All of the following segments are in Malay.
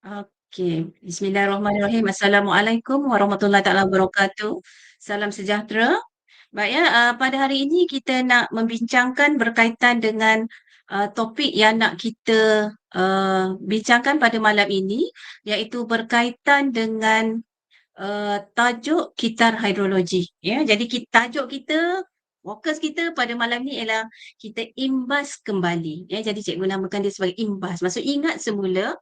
Okey, bismillahirrahmanirrahim. Assalamualaikum warahmatullahi taala wabarakatuh. Salam sejahtera. Baik ya, pada hari ini kita nak membincangkan berkaitan dengan, topik yang nak kita, bincangkan pada malam ini, iaitu berkaitan dengan, tajuk kitar hidrologi, ya. Jadi tajuk kita, fokus kita pada malam ni ialah kita imbas kembali, ya. Jadi cikgu namakan dia sebagai imbas. Maksud ingat semula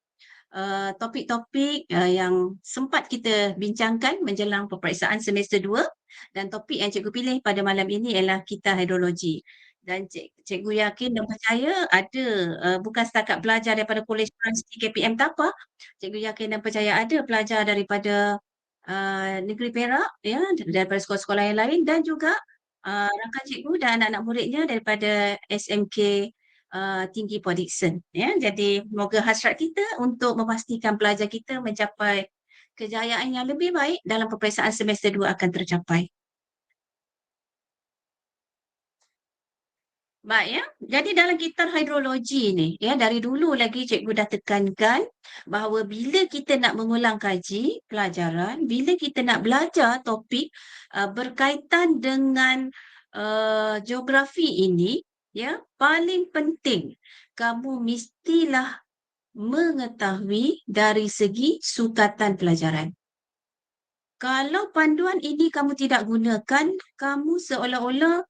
topik-topik, yang sempat kita bincangkan menjelang peperiksaan semester 2 dan topik yang cikgu pilih pada malam ini ialah kitar hidrologi. Dan cikgu yakin dan percaya ada, bukan setakat pelajar daripada Kolej Perancis KPM Tapah, cikgu yakin dan percaya ada pelajar daripada, negeri Perak ya, daripada sekolah-sekolah yang lain dan juga, rakan cikgu dan anak-anak muridnya daripada SMK Tinggi Port Dickson, ya. Jadi moga hasrat kita untuk memastikan pelajar kita mencapai kejayaan yang lebih baik dalam peperiksaan semester 2 akan tercapai. Baik ya, jadi dalam kitar hidrologi ni, ya, dari dulu lagi cikgu dah tekankan bahawa bila kita nak mengulang kaji pelajaran, bila kita nak belajar topik, berkaitan dengan, geografi ini, ya, paling penting kamu mestilah mengetahui dari segi sukatan pelajaran. Kalau panduan ini kamu tidak gunakan, kamu seolah-olah,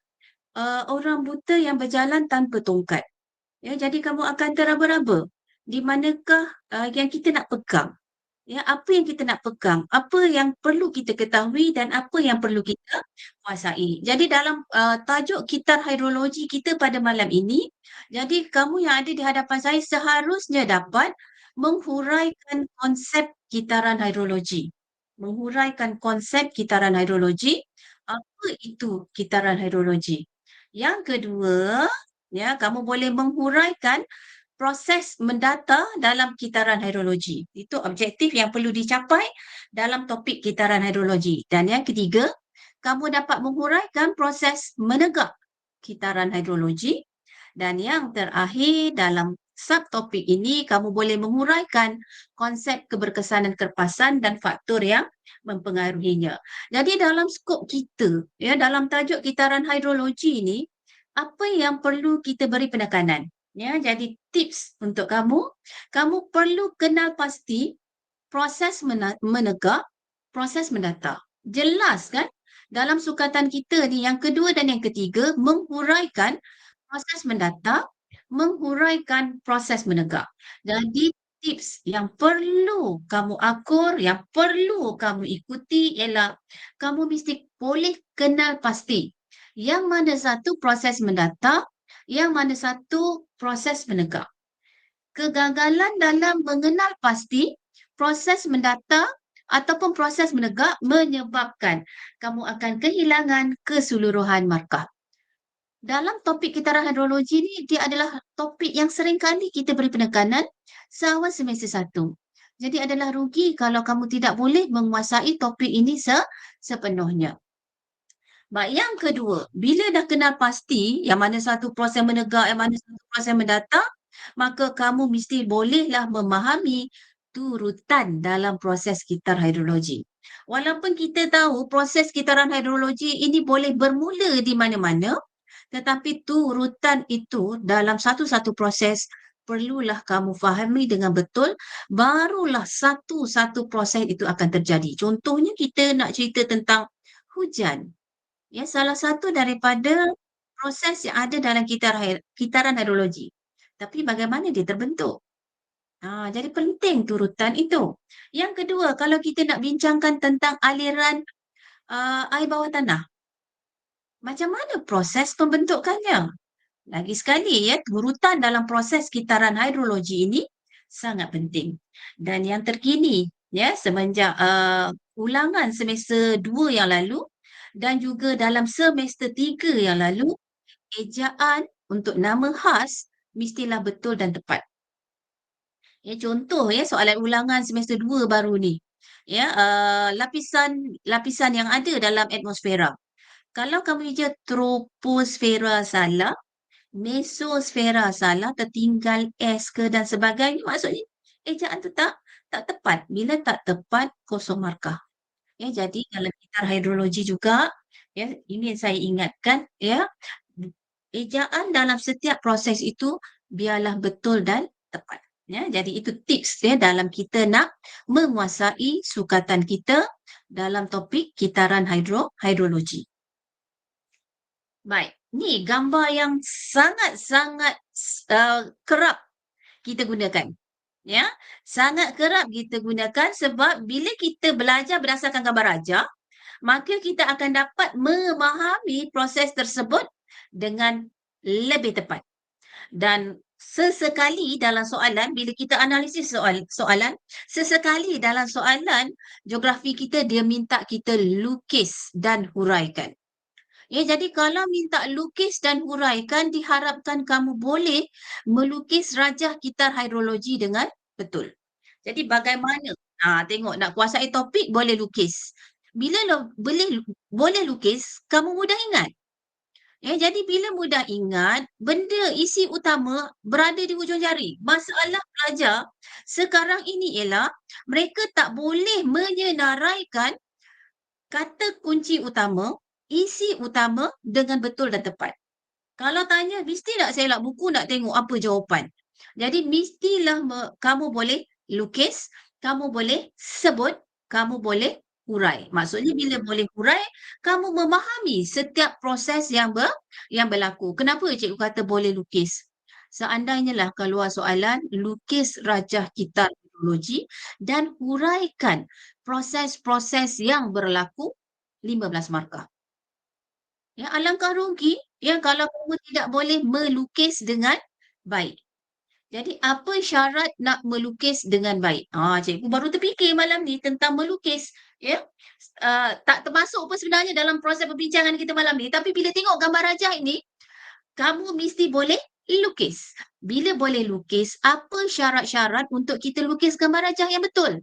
orang buta yang berjalan tanpa tongkat. Ya, jadi kamu akan teraba-raba, di manakah, yang kita nak pegang. Ya, apa yang kita nak pegang, apa yang perlu kita ketahui dan apa yang perlu kita kuasai. Jadi dalam, tajuk kitar hidrologi kita pada malam ini, jadi kamu yang ada di hadapan saya seharusnya dapat menghuraikan konsep kitaran hidrologi. Menghuraikan konsep kitaran hidrologi, apa itu kitaran hidrologi. Yang kedua, ya, kamu boleh menghuraikan proses mendata dalam kitaran hidrologi. Itu objektif yang perlu dicapai dalam topik kitaran hidrologi. Dan yang ketiga, kamu dapat menghuraikan proses menegak kitaran hidrologi. Dan yang terakhir dalam subtopik ini, kamu boleh menghuraikan konsep keberkesanan kerpasan dan faktor yang mempengaruhinya. Jadi dalam skop kita, ya, dalam tajuk kitaran hidrologi ini, apa yang perlu kita beri penekanan? Ya, jadi tips untuk kamu, kamu perlu kenal pasti proses menegak, proses mendata. Jelas kan? Dalam sukatan kita ni yang kedua dan yang ketiga menghuraikan proses mendata, menghuraikan proses menegak. Jadi tips yang perlu kamu akur, yang perlu kamu ikuti ialah kamu mesti boleh kenal pasti yang mana satu proses mendata, yang mana satu proses menegak. Kegagalan dalam mengenal pasti proses mendata ataupun proses menegak menyebabkan kamu akan kehilangan keseluruhan markah. Dalam topik kitaran hidrologi ni, dia adalah topik yang sering kali kita beri penekanan seawal semester 1. Jadi adalah rugi kalau kamu tidak boleh menguasai topik ini sepenuhnya. Baik, yang kedua, bila dah kenal pasti yang mana satu proses menegak, yang mana satu proses mendata, maka kamu mesti bolehlah memahami turutan dalam proses kitar hidrologi. Walaupun kita tahu proses kitaran hidrologi ini boleh bermula di mana-mana, tetapi turutan itu dalam satu-satu proses perlulah kamu fahami dengan betul, barulah satu-satu proses itu akan terjadi. Contohnya kita nak cerita tentang hujan. Ya, salah satu daripada proses yang ada dalam kitaran hidrologi. Tapi bagaimana dia terbentuk? Jadi penting turutan itu. Yang kedua, kalau kita nak bincangkan tentang aliran, air bawah tanah, macam mana proses pembentukannya? Lagi sekali ya, turutan dalam proses kitaran hidrologi ini sangat penting. Dan yang terkini, ya, semenjak, ulangan semester 2 yang lalu dan juga dalam semester 3 yang lalu, ejaan untuk nama khas mestilah betul dan tepat. Ya, contoh ya soalan ulangan semester 2 baru ni. Ya, lapisan yang ada dalam atmosfera. Kalau kamu je troposfera salah, mesosfera salah, tertinggal S ke dan sebagainya, maksudnya ejaan tu tak tak tepat. Bila tak tepat, kosong markah. Ya, jadi dalam gitar hidrologi juga, ya, ini yang saya ingatkan, ya, ejaan dalam setiap proses itu biarlah betul dan tepat. Ya, jadi itu tips ya dalam kita nak menguasai sukatan kita dalam topik kitaran hidrologi. Baik, ni gambar yang sangat-sangat kerap kita gunakan. Ya, sangat kerap kita gunakan sebab bila kita belajar berdasarkan gambar rajah, maka kita akan dapat memahami proses tersebut dengan lebih tepat. Dan sesekali dalam soalan, bila kita analisis soalan, sesekali dalam soalan geografi kita dia minta kita lukis dan huraikan. Ya, jadi kalau minta lukis dan huraikan, diharapkan kamu boleh melukis rajah kitar hidrologi dengan betul. Jadi bagaimana? Tengok nak kuasai topik boleh lukis. Bila boleh lukis, kamu mudah ingat. Ya, jadi bila mudah ingat, benda isi utama berada di hujung jari. Masalah pelajar sekarang ini ialah mereka tak boleh menyenaraikan kata kunci utama, isi utama dengan betul dan tepat. Kalau tanya, mesti tak saya elak buku nak tengok apa jawapan. Jadi mestilah kamu boleh lukis, kamu boleh sebut, kamu boleh hurai. Maksudnya bila boleh hurai, kamu memahami setiap proses yang berlaku. Kenapa cikgu kata boleh lukis? Seandainya lah keluar soalan, lukis rajah kitar hidrologi dan huraikan proses-proses yang berlaku 15 markah. Ya, alangkah rugi ya kalau kamu tidak boleh melukis dengan baik. Jadi apa syarat nak melukis dengan baik? Cikgu baru terfikir malam ni tentang melukis. Ya, tak termasuk pun sebenarnya dalam proses perbincangan kita malam ni. Tapi bila tengok gambar rajah ini, kamu mesti boleh lukis. Bila boleh lukis, apa syarat-syarat untuk kita lukis gambar rajah yang betul?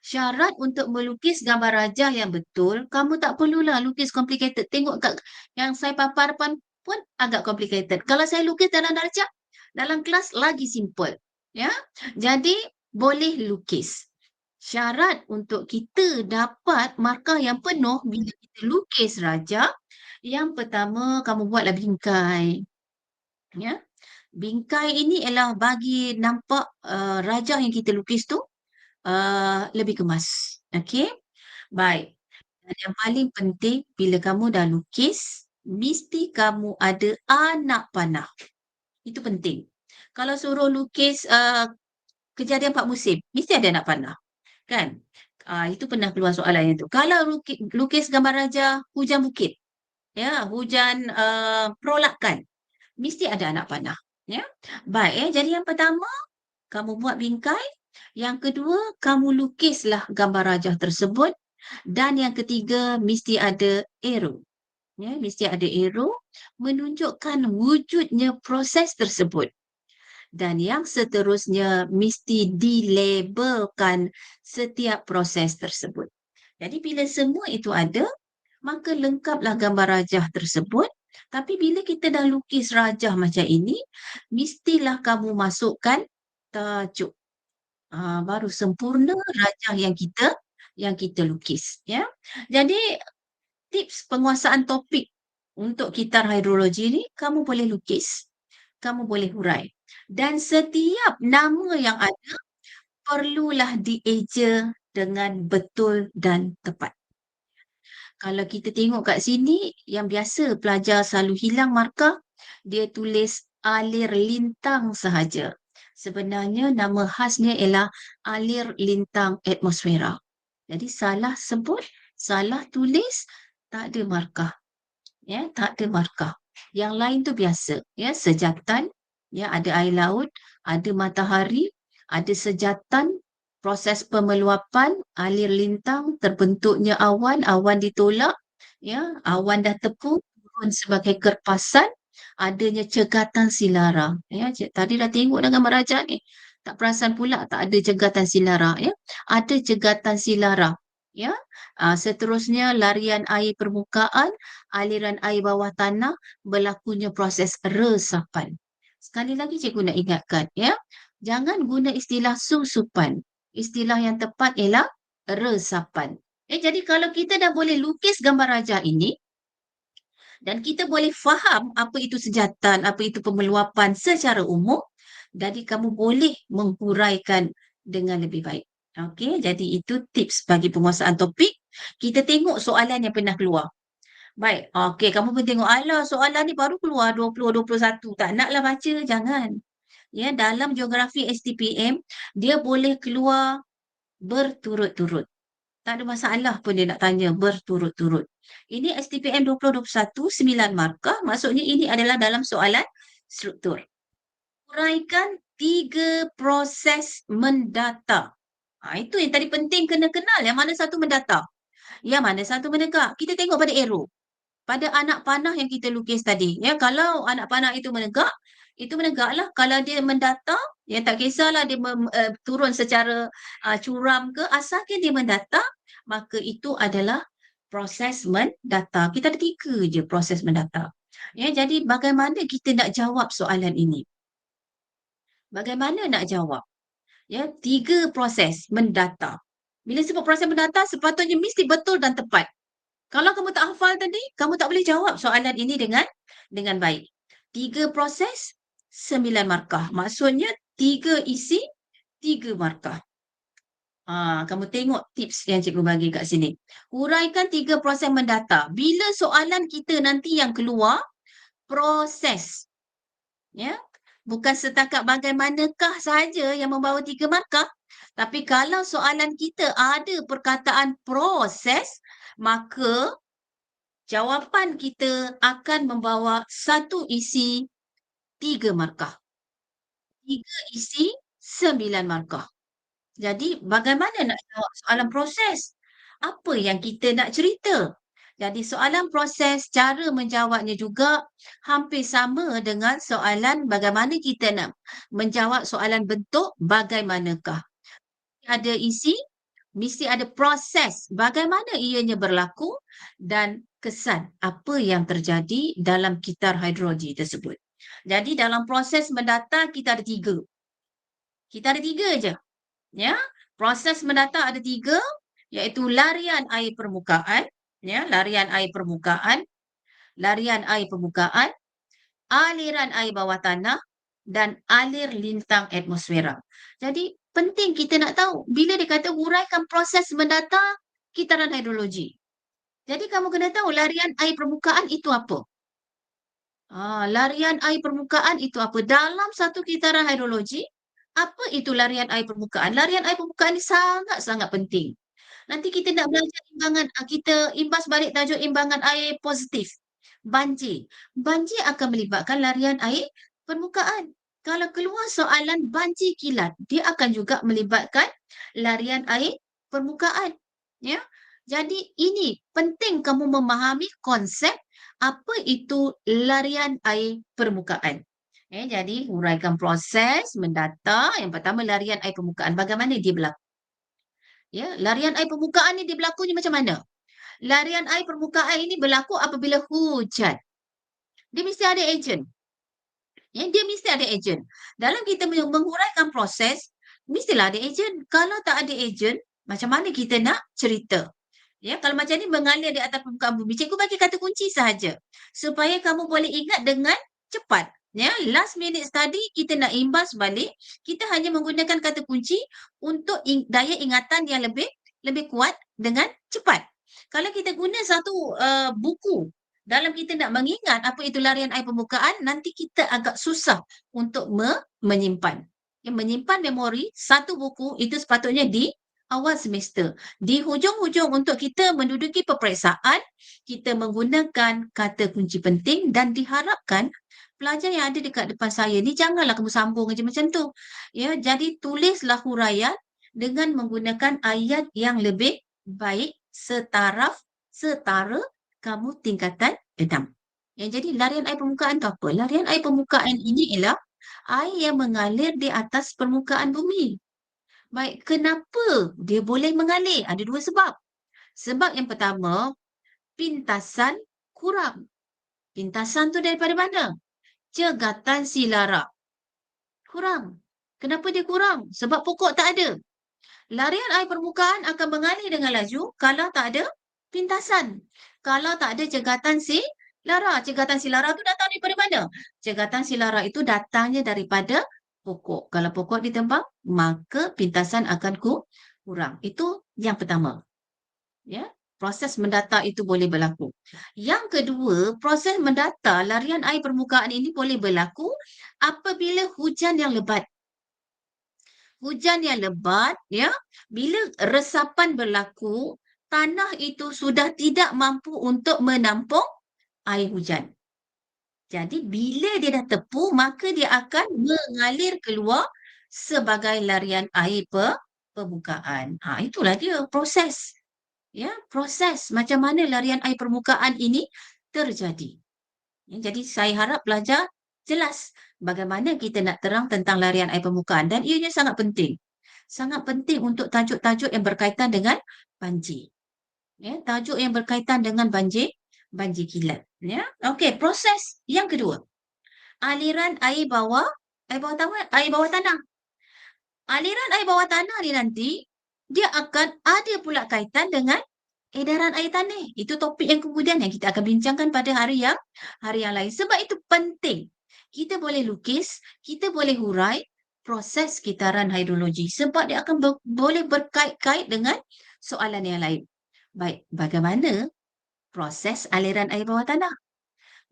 Syarat untuk melukis gambar rajah yang betul, kamu tak perlulah lukis complicated. Tengok kat yang saya paparkan pun agak complicated. Kalau saya lukis dalam darjah, dalam kelas lagi simple. Ya, jadi boleh lukis. Syarat untuk kita dapat markah yang penuh bila kita lukis rajah, yang pertama kamu buatlah bingkai. Ya, bingkai ini ialah bagi nampak rajah yang kita lukis tu lebih kemas. Okey? Baik. Dan yang paling penting bila kamu dah lukis, mesti kamu ada anak panah. Itu penting. Kalau suruh lukis kejadian 4 musim, mesti ada anak panah. Kan? Itu pernah keluar soalan yang tu. Kalau lukis gambar rajah hujan bukit, ya, hujan perolakan, mesti ada anak panah. Ya. Baik, jadi yang pertama, kamu buat bingkai. Yang kedua, kamu lukislah gambar rajah tersebut. Dan yang ketiga, mesti ada arrow. Ya, mesti ada arrow menunjukkan wujudnya proses tersebut. Dan yang seterusnya, mesti dilabelkan setiap proses tersebut. Jadi bila semua itu ada, maka lengkaplah gambar rajah tersebut. Tapi bila kita dah lukis rajah macam ini, mestilah kamu masukkan tajuk. Baru sempurna rajah yang kita lukis, ya. Jadi tips penguasaan topik untuk kitar hidrologi ni, kamu boleh lukis, kamu boleh hurai. Dan setiap nama yang ada perlulah dieja dengan betul dan tepat. Kalau kita tengok kat sini, yang biasa pelajar selalu hilang markah, dia tulis alir lintang sahaja. Sebenarnya nama khasnya ialah alir lintang atmosfera. Jadi salah sebut, salah tulis, tak ada markah. Ya, tak ada markah. Yang lain tu biasa, ya, sejatan, ya, ada air laut, ada matahari, ada sejatan, proses pemeluapan, alir lintang, terbentuknya awan, awan ditolak, ya, awan dah tepung, turun sebagai kerpasan, adanya cegatan silara. Ya, tadi dah tengok dah gambar rajah ni. Tak perasan pula tak ada cegatan silara. Ya, ada cegatan silara. Ya, seterusnya larian air permukaan, aliran air bawah tanah, berlakunya proses resapan. Sekali lagi cikgu nak ingatkan, ya, jangan guna istilah susupan. Istilah yang tepat ialah resapan. Jadi kalau kita dah boleh lukis gambar rajah ini dan kita boleh faham apa itu sejatan, apa itu pemeluapan secara umum, jadi kamu boleh menghuraikan dengan lebih baik. Okey, jadi itu tips bagi penguasaan topik. Kita tengok soalan yang pernah keluar. Baik, okey, kamu pun tengok, alah soalan ni baru keluar 2021, tak naklah baca, jangan. Ya, dalam geografi STPM, dia boleh keluar berturut-turut. Tak ada masalah pun dia nak tanya berturut-turut. Ini STPM 2021, 9 markah, maksudnya ini adalah dalam soalan struktur. Uraikan 3 proses mendata. Itu yang tadi penting kena kenal, yang mana satu mendata, yang mana satu menegak. Kita tengok pada arrow. Pada anak panah yang kita lukis tadi, ya, kalau anak panah itu menegaklah. Kalau dia mendata, ya tak kisahlah dia turun secara curam ke, asalkan dia mendata, maka itu adalah proses mendata. Kita ada 3 je proses mendata. Ya, jadi bagaimana kita nak jawab soalan ini? Bagaimana nak jawab? Ya, 3 proses mendata. Bila sebut proses mendata, sepatutnya mesti betul dan tepat. Kalau kamu tak hafal tadi, kamu tak boleh jawab soalan ini dengan baik. 3 proses, 9 markah. Maksudnya 3 isi, 3 markah. Kamu tengok tips yang cikgu bagi kat sini. Huraikan 3 proses mendata. Bila soalan kita nanti yang keluar, proses. Ya, bukan setakat bagaimanakah sahaja yang membawa 3 markah. Tapi kalau soalan kita ada perkataan proses, maka jawapan kita akan membawa 1 isi 3 markah. 3 isi 9 markah. Jadi bagaimana nak jawab soalan proses? Apa yang kita nak cerita? Jadi soalan proses, cara menjawabnya juga hampir sama dengan soalan bagaimana kita nak menjawab soalan bentuk bagaimanakah. Ada isi, mesti ada proses bagaimana ianya berlaku dan kesan apa yang terjadi dalam kitar hidrologi tersebut. Jadi dalam proses mendata kita ada 3. Kita ada 3 je. Ya, proses mendata ada 3, iaitu larian air permukaan, ya, larian air permukaan, aliran air bawah tanah dan alir lintang atmosfera. Jadi penting kita nak tahu bila dia kata huraikan proses mendata kitaran hidrologi. Jadi kamu kena tahu larian air permukaan itu apa? Larian air permukaan itu apa? Dalam satu kitaran hidrologi, apa itu larian air permukaan? Larian air permukaan ni sangat-sangat penting. Nanti kita nak belajar imbangan, kita imbas balik tajuk imbangan air positif. Banjir. Banjir akan melibatkan larian air permukaan. Kalau keluar soalan banjir kilat, dia akan juga melibatkan larian air permukaan. Ya. Jadi ini penting kamu memahami konsep apa itu larian air permukaan. Jadi huraikan proses mendata. Yang pertama larian air permukaan. Bagaimana dia berlaku? Ya, larian air permukaan ni dia berlakunya macam mana? Larian air permukaan ini berlaku apabila hujan. Dia mesti ada ejen. Ya, dia mesti ada ejen. Dalam kita menghuraikan proses, mestilah ada ejen. Kalau tak ada ejen, macam mana kita nak cerita? Ya, kalau macam ni mengalir di atas permukaan bumi, cikgu bagi kata kunci sahaja supaya kamu boleh ingat dengan cepat. Ya, last minute study kita nak imbas balik, kita hanya menggunakan kata kunci untuk daya ingatan yang lebih kuat dengan cepat. Kalau kita guna satu buku dalam kita nak mengingat apa itu larian air permukaan, nanti kita agak susah untuk menyimpan. Menyimpan memori satu buku itu sepatutnya di awal semester. Di hujung-hujung untuk kita menduduki peperiksaan, kita menggunakan kata kunci penting dan diharapkan pelajar yang ada dekat depan saya ni janganlah kamu sambung aja macam tu. Ya, jadi tulislah huraian dengan menggunakan ayat yang lebih baik setara kamu tingkatan 6. Jadi larian air permukaan tu apa? Larian air permukaan ini ialah air yang mengalir di atas permukaan bumi. Baik, kenapa dia boleh mengalir? Ada 2 sebab. Sebab yang pertama, pintasan kurang. Pintasan tu daripada mana? Cegatan silara. Kurang. Kenapa dia kurang? Sebab pokok tak ada. Larian air permukaan akan mengalir dengan laju kalau tak ada pintasan. Kalau tak ada cegatan silara. Cegatan silara itu datang daripada mana? Cegatan silara itu datangnya daripada pokok. Kalau pokok ditebang, maka pintasan akan kurang. Itu yang pertama. Ya, proses mendata itu boleh berlaku. Yang kedua, proses mendata larian air permukaan ini boleh berlaku apabila hujan yang lebat. Hujan yang lebat, ya, bila resapan berlaku, tanah itu sudah tidak mampu untuk menampung air hujan. Jadi bila dia dah tepu, maka dia akan mengalir keluar sebagai larian air permukaan. Itulah dia proses. Ya, proses macam mana larian air permukaan ini terjadi. Ya, jadi saya harap pelajar jelas bagaimana kita nak terang tentang larian air permukaan dan ianya sangat penting. Sangat penting untuk tajuk-tajuk yang berkaitan dengan banjir. Ya, tajuk yang berkaitan dengan banjir kilat. Ya, okey, proses yang kedua. Aliran air bawah tanah. Aliran air bawah tanah ni nanti dia akan ada pula kaitan dengan edaran air tanah. Itu topik yang kemudian yang kita akan bincangkan pada hari yang lain. Sebab itu penting. Kita boleh lukis, kita boleh hurai proses kitaran hidrologi sebab dia akan boleh berkait-kait dengan soalan yang lain. Baik, bagaimana proses aliran air bawah tanah?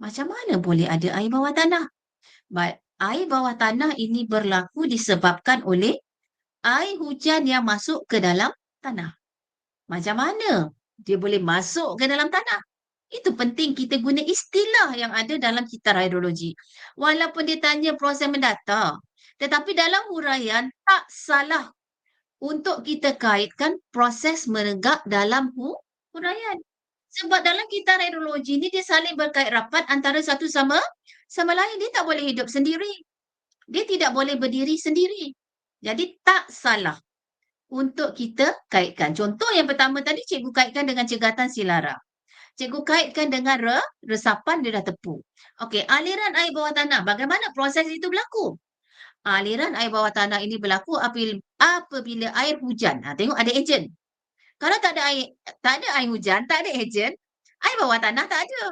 Macam mana boleh ada air bawah tanah? Baik, air bawah tanah ini berlaku disebabkan oleh air hujan yang masuk ke dalam tanah. Macam mana dia boleh masuk ke dalam tanah? Itu penting kita guna istilah yang ada dalam kitab hidrologi. Walaupun dia tanya proses mendata, tetapi dalam huraian tak salah untuk kita kaitkan proses menegak dalam huraian. Sebab dalam kitab hidrologi ni dia saling berkait rapat antara satu sama lain. Dia tak boleh hidup sendiri. Dia tidak boleh berdiri sendiri. Jadi tak salah untuk kita kaitkan. Contoh yang pertama tadi cikgu kaitkan dengan cegatan silara. Cikgu kaitkan dengan resapan dia dah tepu. Okey, aliran air bawah tanah. Bagaimana proses itu berlaku? Aliran air bawah tanah ini berlaku apabila air hujan. Tengok ada ejen. Kalau tak ada air hujan, tak ada ejen, air bawah tanah tak ada.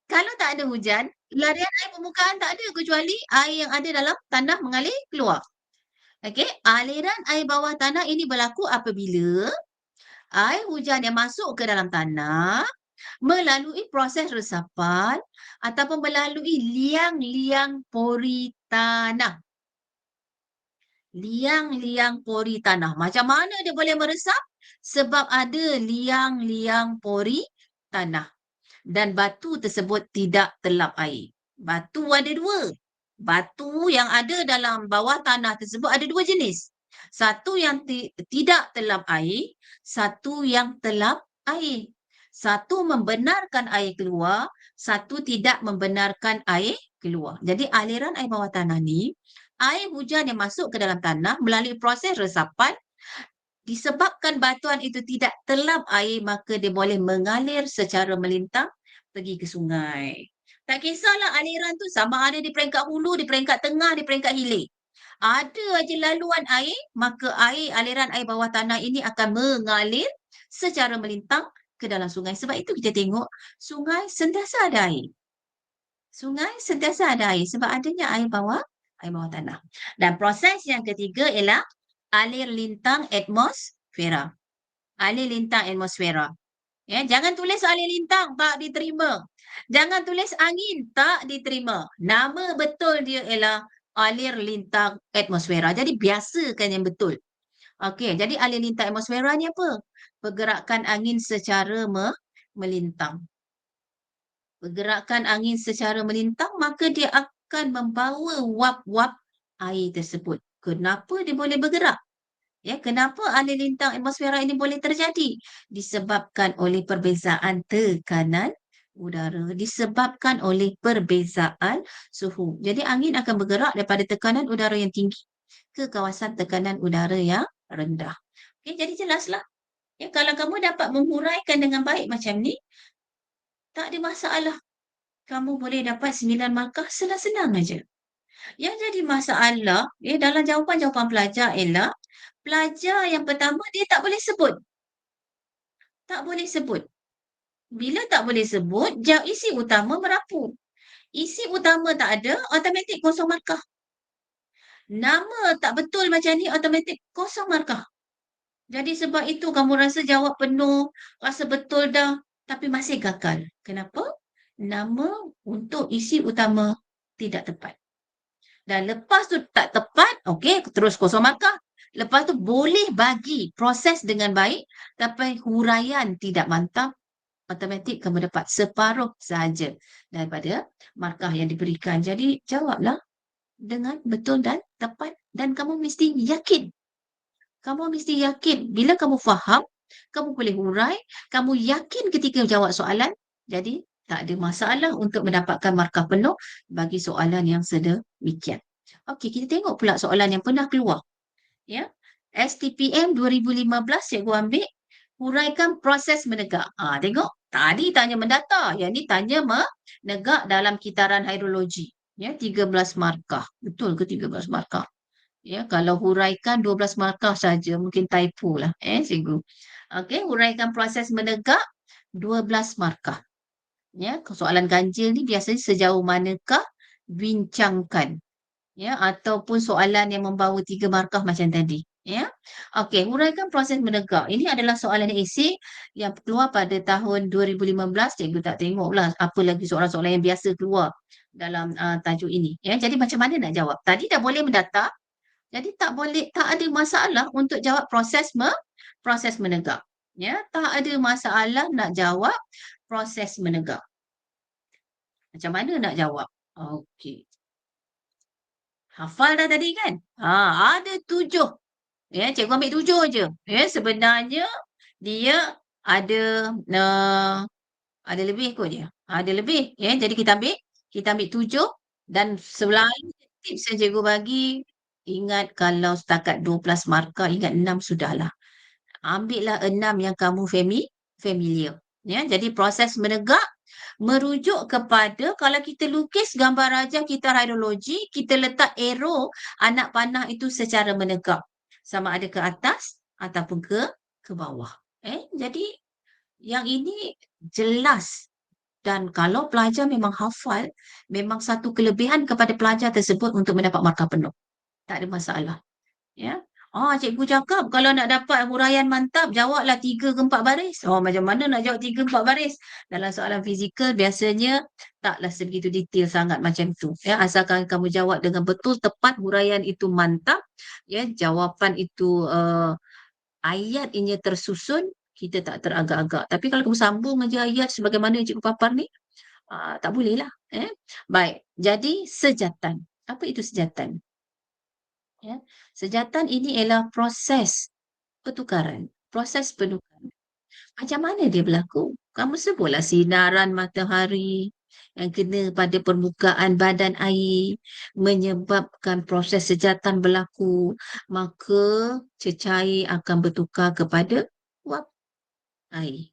Kalau tak ada hujan, larian air permukaan tak ada kecuali air yang ada dalam tanah mengalir keluar. Okey, aliran air bawah tanah ini berlaku apabila air hujan yang masuk ke dalam tanah melalui proses resapan ataupun melalui liang-liang pori tanah. Liang-liang pori tanah. Macam mana dia boleh meresap? Sebab ada liang-liang pori tanah. Dan batu tersebut tidak terlap air. Batu ada dua. Batu yang ada dalam bawah tanah tersebut ada dua jenis. Satu yang tidak terlap air, satu yang terlap air. Satu membenarkan air keluar, satu tidak membenarkan air keluar. Jadi aliran air bawah tanah ni, air hujan yang masuk ke dalam tanah melalui proses resapan, disebabkan batuan itu tidak terlap air, maka dia boleh mengalir secara melintang pergi ke sungai. Tak kisahlah aliran tu sama ada di peringkat hulu, di peringkat tengah, di peringkat hilir. Ada aja laluan air, maka aliran air bawah tanah ini akan mengalir secara melintang ke dalam sungai. Sebab itu kita tengok sungai sentiasa ada air. Sungai sentiasa ada air sebab adanya air bawah tanah. Dan proses yang ketiga ialah alir lintang atmosfera. Alir lintang atmosfera. Ya, jangan tulis alir lintang, tak diterima. Jangan tulis angin, tak diterima. Nama betul dia ialah alir lintang atmosfera. Jadi biasakan yang betul. Okey, jadi alir lintang atmosfera ni apa? Pergerakan angin secara melintang. Pergerakan angin secara melintang, maka dia akan membawa wap-wap air tersebut. Kenapa dia boleh bergerak? Ya, kenapa alir lintang atmosfera ini boleh terjadi? Disebabkan oleh perbezaan tekanan udara, disebabkan oleh perbezaan suhu. Jadi angin akan bergerak daripada tekanan udara yang tinggi ke kawasan tekanan udara yang rendah. Okay, jadi jelaslah. Ya, kalau kamu dapat menghuraikan dengan baik macam ni, tak ada masalah. Kamu boleh dapat 9 markah senang-senang aja. Yang jadi masalah, dalam jawapan-jawapan pelajar ialah, pelajar yang pertama dia tak boleh sebut. Tak boleh sebut. Bila tak boleh sebut, isi utama merapu. Isi utama tak ada, automatik kosong markah. Nama tak betul macam ni, automatik kosong markah. Jadi sebab itu kamu rasa jawab penuh, rasa betul dah, tapi masih gagal. Kenapa? Nama untuk isi utama tidak tepat. Dan lepas tu tak tepat, okey, terus kosong markah. Lepas tu boleh bagi proses dengan baik, tapi huraian tidak mantap, automatik kamu dapat separuh sahaja daripada markah yang diberikan. Jadi jawablah dengan betul dan tepat dan kamu mesti yakin. Kamu mesti yakin bila kamu faham, kamu boleh hurai, kamu yakin ketika jawab soalan, jadi tak ada masalah untuk mendapatkan markah penuh bagi soalan yang sedemikian. Okey, kita tengok pula soalan yang pernah keluar. Ya. STPM 2015 cikgu ambil, huraikan proses menegak. Tengok, tadi tanya mendata, yang ni tanya menegak dalam kitaran hidrologi. Ya, 13 markah. Betul ke 13 markah? Ya, kalau huraikan 12 markah saja, mungkin typo lah, cikgu. Okey, huraikan proses menegak 12 markah. Ya, soalan ganjil ni biasanya sejauh manakah bincangkan. Ya, ataupun soalan yang membawa 3 markah macam tadi. Ya. Okey, huraikan proses menegak. Ini adalah soalan esei yang keluar pada tahun 2015. Cikgu tak tengoklah apa lagi soalan-soalan yang biasa keluar dalam tajuk ini. Ya, jadi macam mana nak jawab? Tadi dah boleh mendata, jadi tak ada masalah untuk jawab proses menegak. Ya, tak ada masalah nak jawab proses menegak. Macam mana nak jawab? Okey. Hafal dah tadi kan? Ada 7. Ya, cikgu ambil 7 je. Ya, sebenarnya dia ada ada lebih kot dia. Ada lebih. Ya, jadi kita ambil 7 dan selain tips yang cikgu bagi, ingat kalau setakat 12 markah, ingat 6 sudahlah. Ambillah 6 yang kamu familiar. Ya, jadi proses menegak merujuk kepada kalau kita lukis gambar rajah kitar hidrologi, kita letak arrow anak panah itu secara menegak. Sama ada ke atas ataupun ke bawah. Jadi yang ini jelas. Dan kalau pelajar memang hafal, memang satu kelebihan kepada pelajar tersebut untuk mendapat markah penuh. Tak ada masalah. Ya. Cikgu cakap kalau nak dapat huraian mantap, jawablah 3 ke 4 baris. Macam mana nak jawab 3 4 baris? Dalam soalan fizikal biasanya taklah sebegitu detail sangat macam tu. Ya, asalkan kamu jawab dengan betul, tepat, huraian itu mantap, ya, jawapan itu ayat inya tersusun, kita tak teragak-agak. Tapi kalau kamu sambung aja ayat sebagaimana cikgu papar ni, tak boleh lah. Baik, jadi sejatan. Apa itu sejatan? Ya. Sejatan ini ialah proses pertukaran. Proses penukaran. Macam mana dia berlaku? Kamu sebutlah sinaran matahari yang kena pada permukaan badan air menyebabkan proses sejatan berlaku. Maka cecair akan bertukar kepada wap air.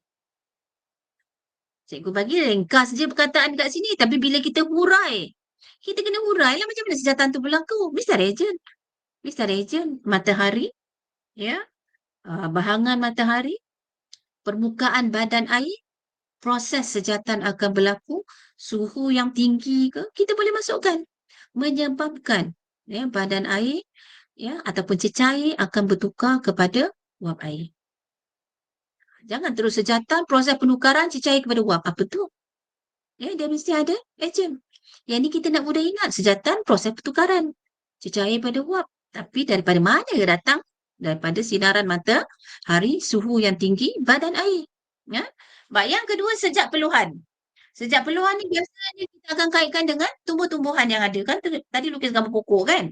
Cikgu bagi ringkas je perkataan kat sini. Tapi bila kita hurai, kita kena hurai lah macam mana sejatan tu berlaku. Mr. Regent. Mr. Regent, matahari, ya, bahangan matahari, permukaan badan air, proses sejatan akan berlaku, suhu yang tinggi ke, kita boleh masukkan. Menyebabkan badan air ataupun cecair akan bertukar kepada wap air. Jangan terus sejatan, proses penukaran cecair kepada wap. Apa tu? Dia mesti ada agent. Yang ni kita nak mudah ingat. Sejatan, proses pertukaran. Cecair pada wap. Tapi daripada mana datang? Daripada sinaran matahari, suhu yang tinggi, badan air. Ya? Baik, yang kedua, sejak peluhan. Sejak peluhan ni biasanya kita akan kaitkan dengan tumbuh-tumbuhan yang ada. Kan tadi lukis gambar pokok kan?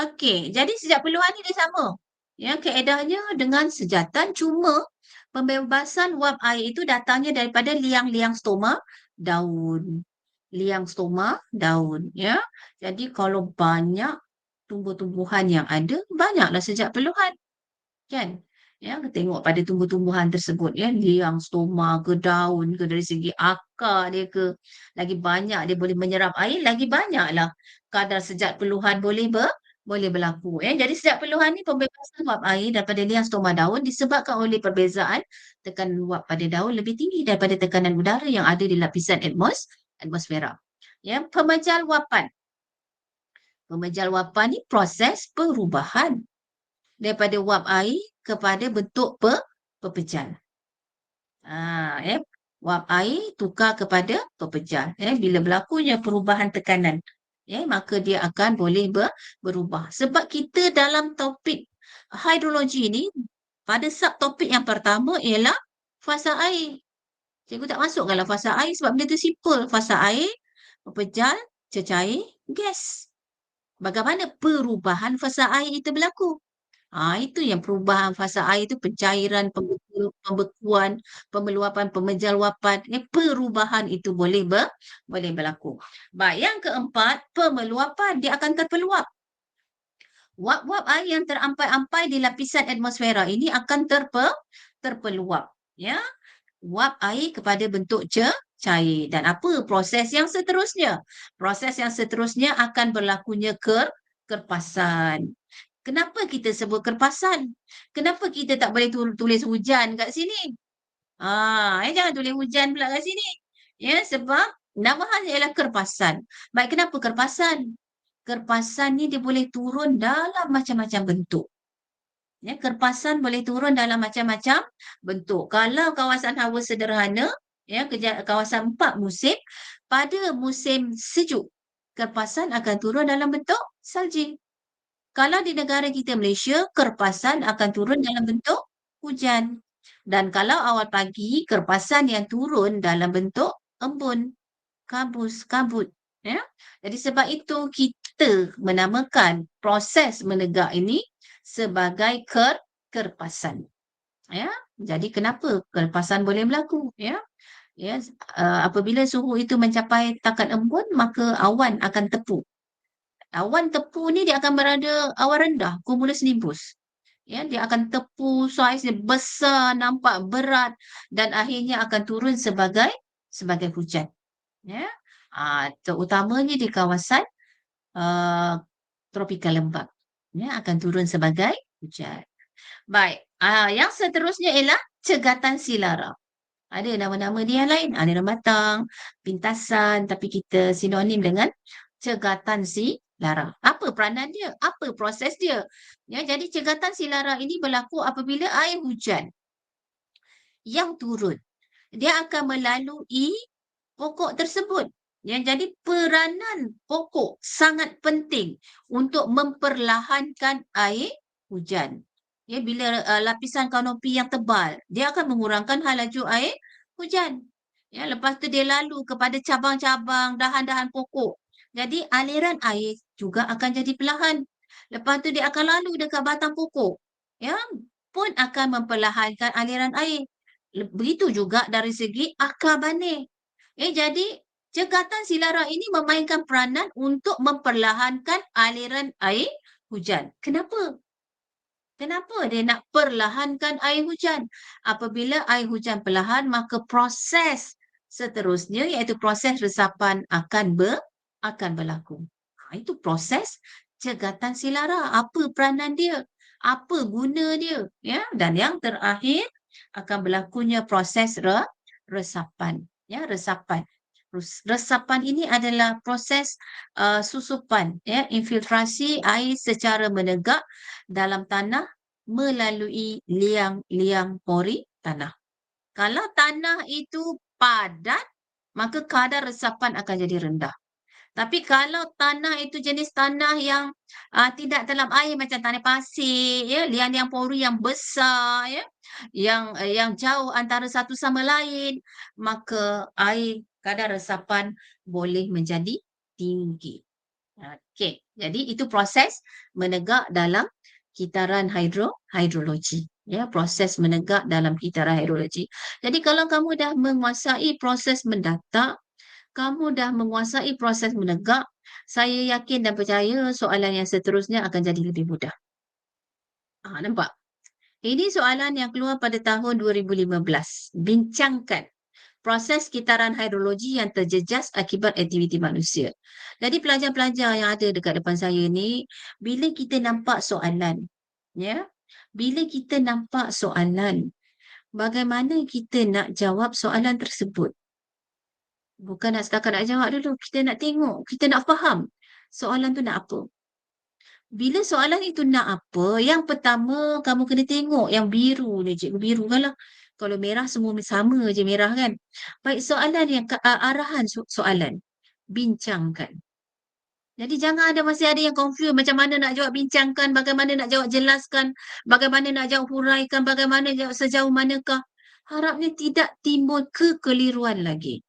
Okey, jadi sejak peluhan ni dia sama. Ya, kaedahnya dengan sejatan, cuma pembebasan wap air itu datangnya daripada liang-liang stoma daun. Liang stoma daun. Ya. Jadi kalau banyak tumbuh-tumbuhan yang ada, banyaklah sejak peluhan. Kan? Ya, tengok pada tumbuh-tumbuhan tersebut ya, liang stoma ke daun ke dari segi akar dia ke, lagi banyak dia boleh menyerap air, lagi banyaklah kadar sejat peluhan boleh berlaku ya. Jadi sejat peluhan ni pembebasan uap air daripada liang stoma daun disebabkan oleh perbezaan tekanan uap pada daun lebih tinggi daripada tekanan udara yang ada di lapisan atmosfera. Ya, pemejal wapan. Pemejal wapan ni proses perubahan daripada wap air kepada bentuk pepejal. Wap air tukar kepada pepejal. Bila berlakunya perubahan tekanan, maka dia akan boleh berubah. Sebab kita dalam topik hidrologi ni, pada subtopik yang pertama ialah fasa air. Cikgu tak masuk kalau fasa air sebab benda tu simple. Fasa air, pepejal, cecair, gas. Bagaimana perubahan fasa air itu berlaku? Itu yang perubahan fasa air itu pencairan, pembekuan, pemeluapan, pemejaluapan. Perubahan itu boleh berlaku. Baik, yang keempat, pemeluapan. Dia akan terpeluap. Wap-wap air yang terampai-ampai di lapisan atmosfera ini akan terpeluap. Ya, wap air kepada bentuk cair. Dan apa proses yang seterusnya? Proses yang seterusnya akan berlakunya kerpasan. Kenapa kita sebut kerpasan? Kenapa kita tak boleh tulis hujan kat sini? Jangan tulis hujan pula kat sini. Ya, sebab nama khas ialah kerpasan. Baik, kenapa kerpasan? Kerpasan ni dia boleh turun dalam macam-macam bentuk. Ya, kerpasan boleh turun dalam macam-macam bentuk. Kalau kawasan hawa sederhana, ya, kawasan 4 musim, pada musim sejuk, kerpasan akan turun dalam bentuk salji. Kalau di negara kita Malaysia, kerpasan akan turun dalam bentuk hujan. Dan kalau awal pagi, kerpasan yang turun dalam bentuk embun, kabut. Ya? Jadi sebab itu kita menamakan proses menegak ini sebagai kerpasan. Ya? Jadi kenapa kerpasan boleh berlaku? Ya? Ya, apabila suhu itu mencapai takat embun, maka awan akan tepu. Awan tepu ni dia akan berada awan rendah, cumulus nimbus. Ya, dia akan tepu, saiznya besar, nampak berat dan akhirnya akan turun sebagai hujan. Ya. Terutamanya di kawasan tropika lembap. Ya, akan turun sebagai hujan. Baik, yang seterusnya ialah cegatan silara. Ada nama-nama dia yang lain, ada rambatang, pintasan, tapi kita sinonim dengan cegatan silara. Apa peranan dia? Apa proses dia? Ya, jadi cegatan silara ini berlaku apabila air hujan yang turun. Dia akan melalui pokok tersebut. Yang jadi peranan pokok sangat penting untuk memperlahankan air hujan. Ya, bila lapisan kanopi yang tebal, dia akan mengurangkan laju air hujan. Ya, lepas tu dia lalu kepada cabang-cabang, dahan-dahan pokok. Jadi aliran air juga akan jadi perlahan. Lepas tu dia akan lalu dekat batang pokok. Ya, pun akan memperlahankan aliran air. Begitu juga dari segi akar banih. Jadi cegatan silara ini memainkan peranan untuk memperlahankan aliran air hujan. Kenapa? Kenapa dia nak perlahankan air hujan? Apabila air hujan perlahan, maka proses seterusnya iaitu proses resapan akan berlaku. Itu proses cegatan silara. Apa peranan dia? Apa guna dia? Ya, dan yang terakhir akan berlakunya proses resapan. Ya, resapan. Resapan ini adalah proses susupan, ya, infiltrasi air secara menegak dalam tanah melalui liang-liang pori tanah. Kalau tanah itu padat, maka kadar resapan akan jadi rendah. Tapi kalau tanah itu jenis tanah yang tidak dalam air macam tanah pasir, ya, liang-liang pori yang besar, ya, yang jauh antara satu sama lain, maka air kadar resapan boleh menjadi tinggi. Okey, jadi itu proses menegak dalam kitaran hidrologi. Ya, proses menegak dalam kitaran hidrologi. Jadi kalau kamu dah menguasai proses mendatak, kamu dah menguasai proses menegak, saya yakin dan percaya soalan yang seterusnya akan jadi lebih mudah. Nampak? Ini soalan yang keluar pada tahun 2015. Bincangkan proses kitaran hidrologi yang terjejas akibat aktiviti manusia. Jadi pelajar-pelajar yang ada dekat depan saya ni, bila kita nampak soalan, ya, bila kita nampak soalan, bagaimana kita nak jawab soalan tersebut? Bukan nak setakat nak jawab dulu, kita nak tengok, kita nak faham soalan tu nak apa. Bila soalan itu nak apa, yang pertama kamu kena tengok yang biru ni, cikgu biru kan lah. Kalau merah semua sama je merah kan. Baik, soalan yang arahan soalan. Bincangkan. Jadi jangan masih ada yang confuse macam mana nak jawab bincangkan, bagaimana nak jawab jelaskan, bagaimana nak jawab huraikan, bagaimana jawab sejauh manakah. Harapnya tidak timbul kekeliruan lagi.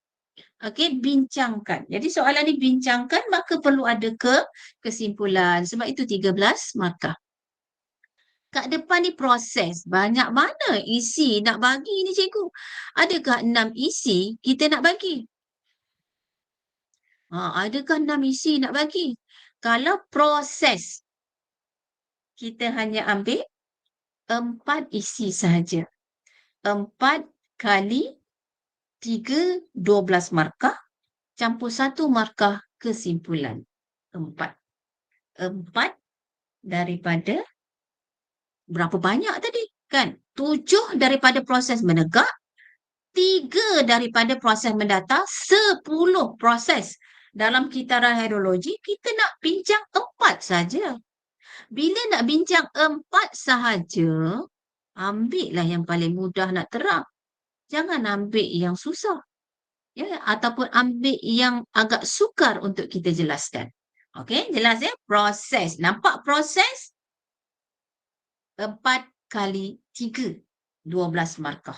Okey, bincangkan. Jadi soalan ni bincangkan, maka perlu ada kesimpulan. Sebab itu 13 markah. Kat depan ni proses. Banyak mana isi nak bagi ni cikgu? Adakah 6 isi kita nak bagi? Adakah 6 isi nak bagi? Kalau proses, kita hanya ambil 4 isi sahaja. 4 kali 3, 12 markah. Campur 1 markah kesimpulan. 4. 4 daripada berapa banyak tadi? Kan? 7 daripada proses menegak, 3 daripada proses mendatar, 10 proses. Dalam kitaran hidrologi, kita nak bincang 4 saja. Bila nak bincang 4 sahaja, ambillah yang paling mudah nak terang. Jangan ambil yang susah. Ya, ataupun ambil yang agak sukar untuk kita jelaskan. Okey, jelas ya? Proses. Nampak proses? 4 kali 3, 12 markah.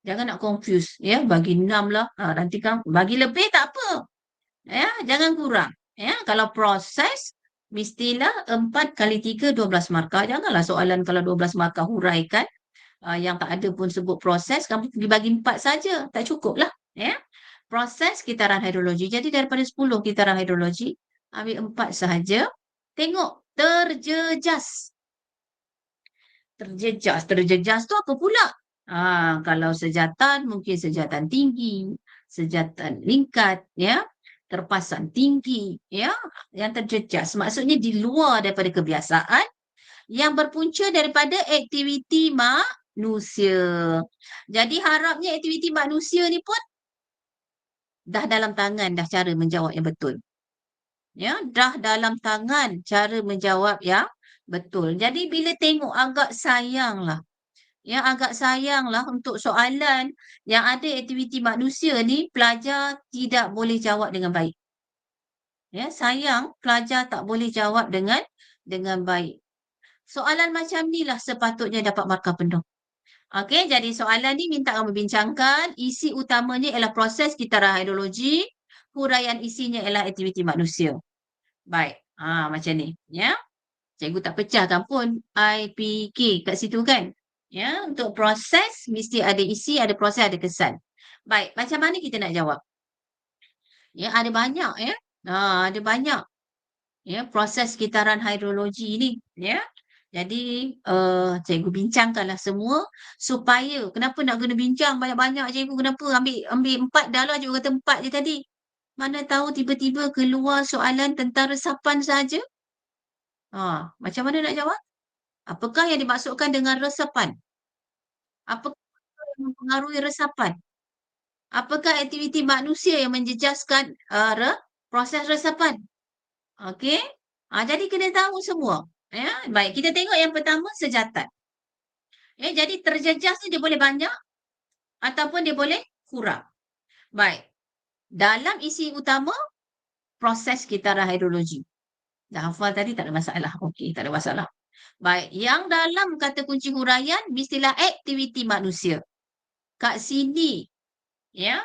Jangan nak confuse. Ya, bagi 6 lah. Nanti kan bagi lebih tak apa. Ya, jangan kurang. Ya, kalau proses, mestilah 4 kali 3, 12 markah. Janganlah soalan kalau 12 markah huraikan. Yang tak ada pun sebut proses, kamu pergi bagi 4 saja. Tak cukup lah. Ya. Proses kitaran hidrologi. Jadi daripada 10 kitaran hidrologi, ambil 4 sahaja. Tengok, terjejas. Terjejas tu apa pula? Kalau sejatan, mungkin sejatan tinggi, sejatan lingkat, ya, terpasan tinggi, ya, yang terjejas. Maksudnya di luar daripada kebiasaan, yang berpunca daripada aktiviti manusia. Jadi harapnya aktiviti manusia ni pun dah dalam tangan dah cara menjawab yang betul. Ya, dah dalam tangan cara menjawab yang betul. Jadi bila tengok agak sayanglah. Ya, agak sayanglah untuk soalan yang ada aktiviti manusia ni pelajar tidak boleh jawab dengan baik. Ya, sayang pelajar tak boleh jawab dengan baik. Soalan macam ni lah sepatutnya dapat markah penuh. Okey, jadi soalan ni minta kamu bincangkan. Isi utamanya ialah proses kitaran hidrologi. Huraian isinya ialah aktiviti manusia. Baik, macam ni. Ya, cikgu tak pecahkan pun IPK kat situ kan. Ya, untuk proses mesti ada isi, ada proses, ada kesan. Baik, macam mana kita nak jawab? Ya, ada banyak ya. Ada banyak. Ya, proses kitaran hidrologi ni, ya. Jadi cikgu bincangkanlah semua supaya kenapa nak kena bincang banyak-banyak cikgu, kenapa ambil 4 dah lah, cikgu kata 4 je tadi. Mana tahu tiba-tiba keluar soalan tentang resapan saja. Macam mana nak jawab? Apakah yang dimaksudkan dengan resapan? Apakah yang mempengaruhi resapan? Apakah aktiviti manusia yang menjejaskan proses resapan? Okey. Jadi kena tahu semua. Ya, baik. Kita tengok yang pertama sejatan. Ya, jadi terjejas ni dia boleh banyak ataupun dia boleh kurang. Baik. Dalam isi utama proses kitaran hidrologi. Dah hafal tadi tak ada masalah. Okey, tak ada masalah. Baik, yang dalam kata kunci huraian mestilah aktiviti manusia. Kat sini ya,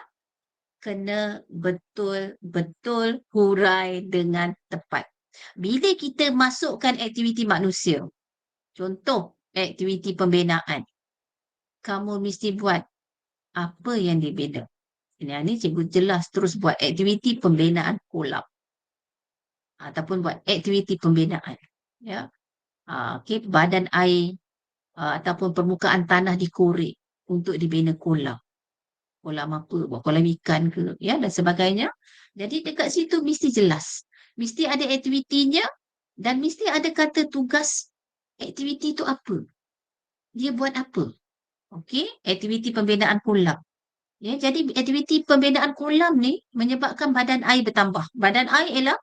kena betul-betul hurai dengan tepat. Bila kita masukkan aktiviti manusia, contoh aktiviti pembinaan, kamu mesti buat apa yang dibina. Ini cikgu jelas terus buat aktiviti pembinaan kolam. Ataupun buat aktiviti pembinaan. Ya. Badan air ataupun permukaan tanah dikorek untuk dibina kolam. Kolam apa, buat kolam ikan ke, ya, dan sebagainya. Jadi dekat situ mesti jelas. Mesti ada aktivitinya dan mesti ada kata tugas aktiviti itu apa. Dia buat apa. Okey, aktiviti pembinaan kolam. Ya, jadi aktiviti pembinaan kolam ni menyebabkan badan air bertambah. Badan air ialah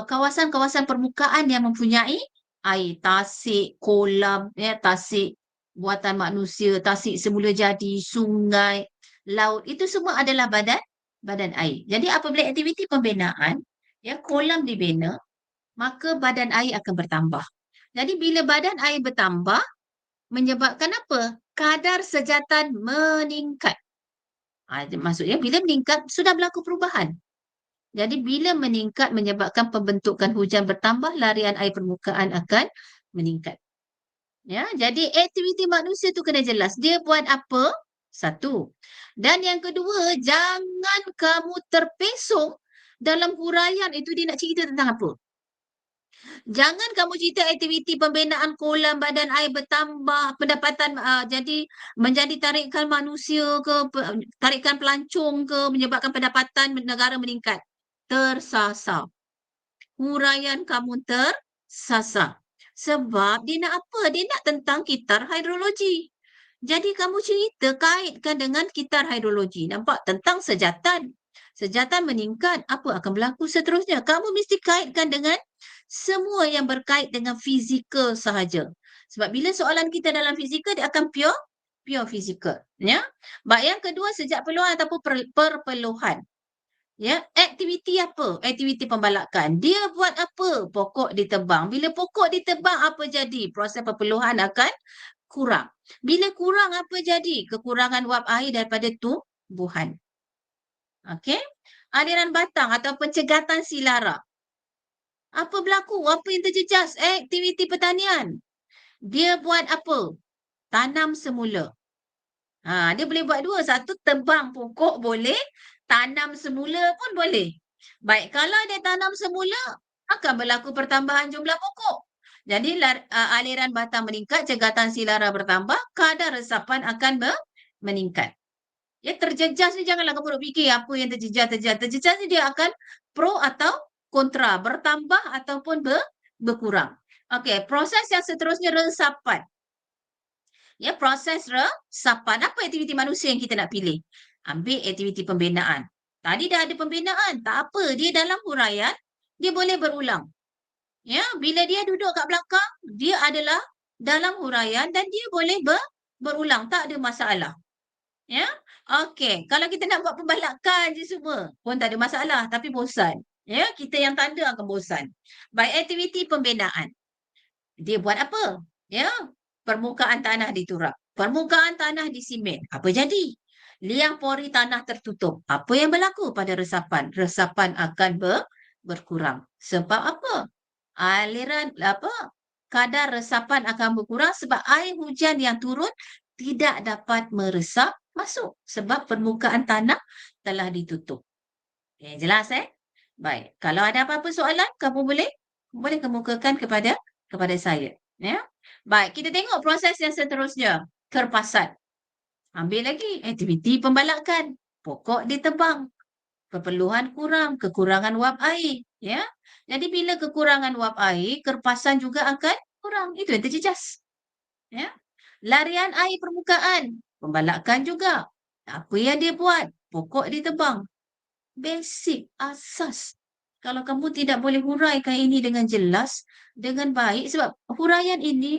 kawasan-kawasan permukaan yang mempunyai air, tasik, kolam, ya, tasik buatan manusia, tasik semula jadi, sungai, laut, itu semua adalah badan badan air. Jadi apabila aktiviti pembinaan, ya, kolam dibina, maka badan air akan bertambah. Jadi bila badan air bertambah, menyebabkan apa? Kadar sejatan meningkat. Maksudnya bila meningkat, sudah berlaku perubahan. Jadi bila meningkat menyebabkan pembentukan hujan bertambah, larian air permukaan akan meningkat. Ya, jadi aktiviti manusia tu kena jelas. Dia buat apa? Satu. Dan yang kedua, jangan kamu terpesong dalam huraian itu dia nak cerita tentang apa. Jangan kamu cerita aktiviti pembinaan kolam, badan air bertambah, pendapatan jadi menjadi tarikan manusia ke, tarikan pelancong ke, menyebabkan pendapatan negara meningkat. Tersasar. Huraian kamu tersasar. Sebab dia nak apa? Dia nak tentang kitar hidrologi. Jadi kamu cerita kaitkan dengan kitar hidrologi. Nampak? Tentang sejatan. Sejatan meningkat, apa akan berlaku seterusnya? Kamu mesti kaitkan dengan semua yang berkait dengan fizikal sahaja. Sebab bila soalan kita dalam fizikal, dia akan pure fizikal. Ya? Baik, yang kedua, sejak peluang ataupun perpeluhan. Ya, aktiviti apa? Aktiviti pembalakan. Dia buat apa? Pokok ditebang. Bila pokok ditebang, apa jadi? Proses perpeluhan akan kurang. Bila kurang, apa jadi? Kekurangan wap air daripada tumbuhan. Okey? Aliran batang atau pencegatan silara. Apa berlaku? Apa yang terjejas? Aktiviti pertanian. Dia buat apa? Tanam semula. Dia boleh buat dua. Satu, tebang pokok boleh. Tanam semula pun boleh. Baik, kalau dia tanam semula, akan berlaku pertambahan jumlah pokok. Jadi aliran batang meningkat, cegatan silara bertambah, kadar resapan akan meningkat. Ya, terjejas ni janganlah kamu fikir apa yang terjejas. Terjejas ni dia akan pro atau kontra, bertambah ataupun berkurang. Okey, proses yang seterusnya resapan. Ya, proses resapan. Apa aktiviti manusia yang kita nak pilih? Ambil aktiviti pembinaan. Tadi dah ada pembinaan, tak apa. Dia dalam huraian, dia boleh berulang. Ya, bila dia duduk kat belakang, dia adalah dalam huraian dan dia boleh berulang, tak ada masalah. Ya. Okey, kalau kita nak buat pembalakan je semua, pun tak ada masalah, tapi bosan. Ya, kita yang tanda akan bosan. Baik, aktiviti pembinaan. Dia buat apa? Ya, permukaan tanah diturap. Permukaan tanah disimen. Apa jadi? Liang pori tanah tertutup. Apa yang berlaku pada resapan? Resapan akan berkurang. Sebab apa? Aliran kadar resapan akan berkurang sebab air hujan yang turun tidak dapat meresap masuk sebab permukaan tanah telah ditutup. Okay, jelas Baik. Kalau ada apa-apa soalan, kamu boleh kemukakan kepada saya. Ya. Baik, kita tengok proses yang seterusnya. Kerpasan. Ambil lagi aktiviti pembalakan. Pokok ditebang. Keperluan kurang, kekurangan wap air. Ya. Jadi bila kekurangan wap air, kerpasan juga akan kurang. Itu yang terjejas. Ya. Larian air permukaan. Pembalakan juga. Apa yang dia buat? Pokok ditebang. Basic, asas. Kalau kamu tidak boleh huraikan ini dengan jelas, dengan baik, sebab huraian ini,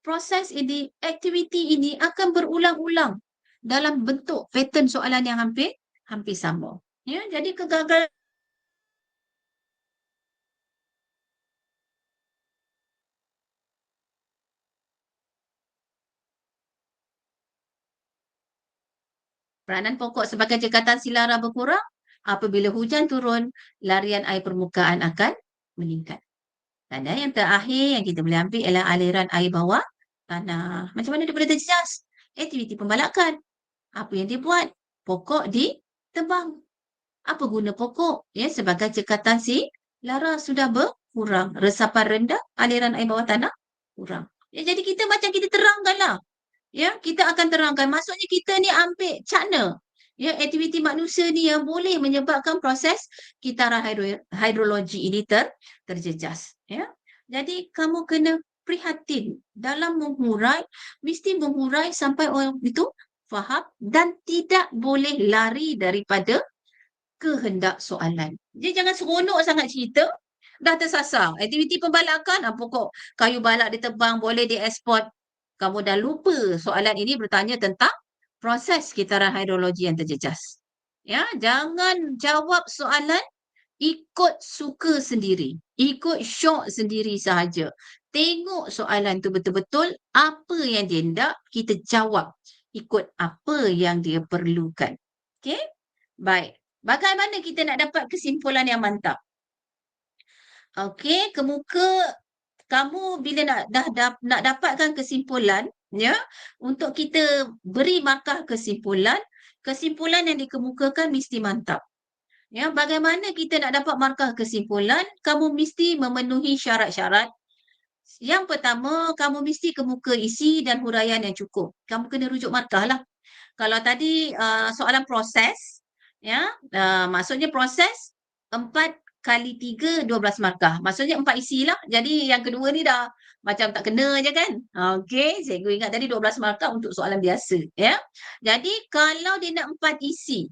proses ini, aktiviti ini akan berulang-ulang dalam bentuk pattern soalan yang hampir sama. Ya, jadi kegagalan peranan pokok sebagai cegatan silara berkurang, apabila hujan turun, larian air permukaan akan meningkat. Dan yang terakhir yang kita boleh ambil ialah aliran air bawah tanah. Macam mana dia boleh terjejas? Aktiviti pembalakan. Apa yang dia buat? Pokok ditebang. Apa guna pokok? Ya, sebagai cekatan silara sudah berkurang. Resapan rendah, aliran air bawah tanah kurang. Ya, jadi kita macam kita terangkanlah. Ya, kita akan terangkan. Maksudnya kita ni ambil cakna. Ya, aktiviti manusia ni yang boleh menyebabkan proses kitaran hidrologi ini terjejas. Ya, jadi kamu kena prihatin dalam menghurai, mesti menghurai sampai orang itu faham dan tidak boleh lari daripada kehendak soalan. Dia jangan seronok sangat cerita, dah tersasar. Aktiviti pembalakan, pokok kayu balak ditebang, boleh dieksport. Kamu dah lupa soalan ini bertanya tentang proses kitaran hidrologi yang terjejas. Ya, jangan jawab soalan ikut suka sendiri, ikut syok sendiri sahaja. Tengok soalan tu betul-betul apa yang dia hendak, kita jawab ikut apa yang dia perlukan. Okey? Baik. Bagaimana kita nak dapat kesimpulan yang mantap? Okey, kemuka kamu bila nak dapatkan kesimpulan, ya, untuk kita beri markah kesimpulan, kesimpulan yang dikemukakan mesti mantap. Ya, bagaimana kita nak dapat markah kesimpulan? Kamu mesti memenuhi syarat-syarat. Yang pertama, kamu mesti kemuka isi dan huraian yang cukup. Kamu kena rujuk markah lah. Kalau tadi soalan proses, ya, maksudnya proses 4 kali 3, 12 markah. Maksudnya 4 isi lah. Jadi yang kedua ni dah macam tak kena je kan. Okey, cikgu ingat tadi 12 markah untuk soalan biasa. Ya. Jadi kalau dia nak 4 isi,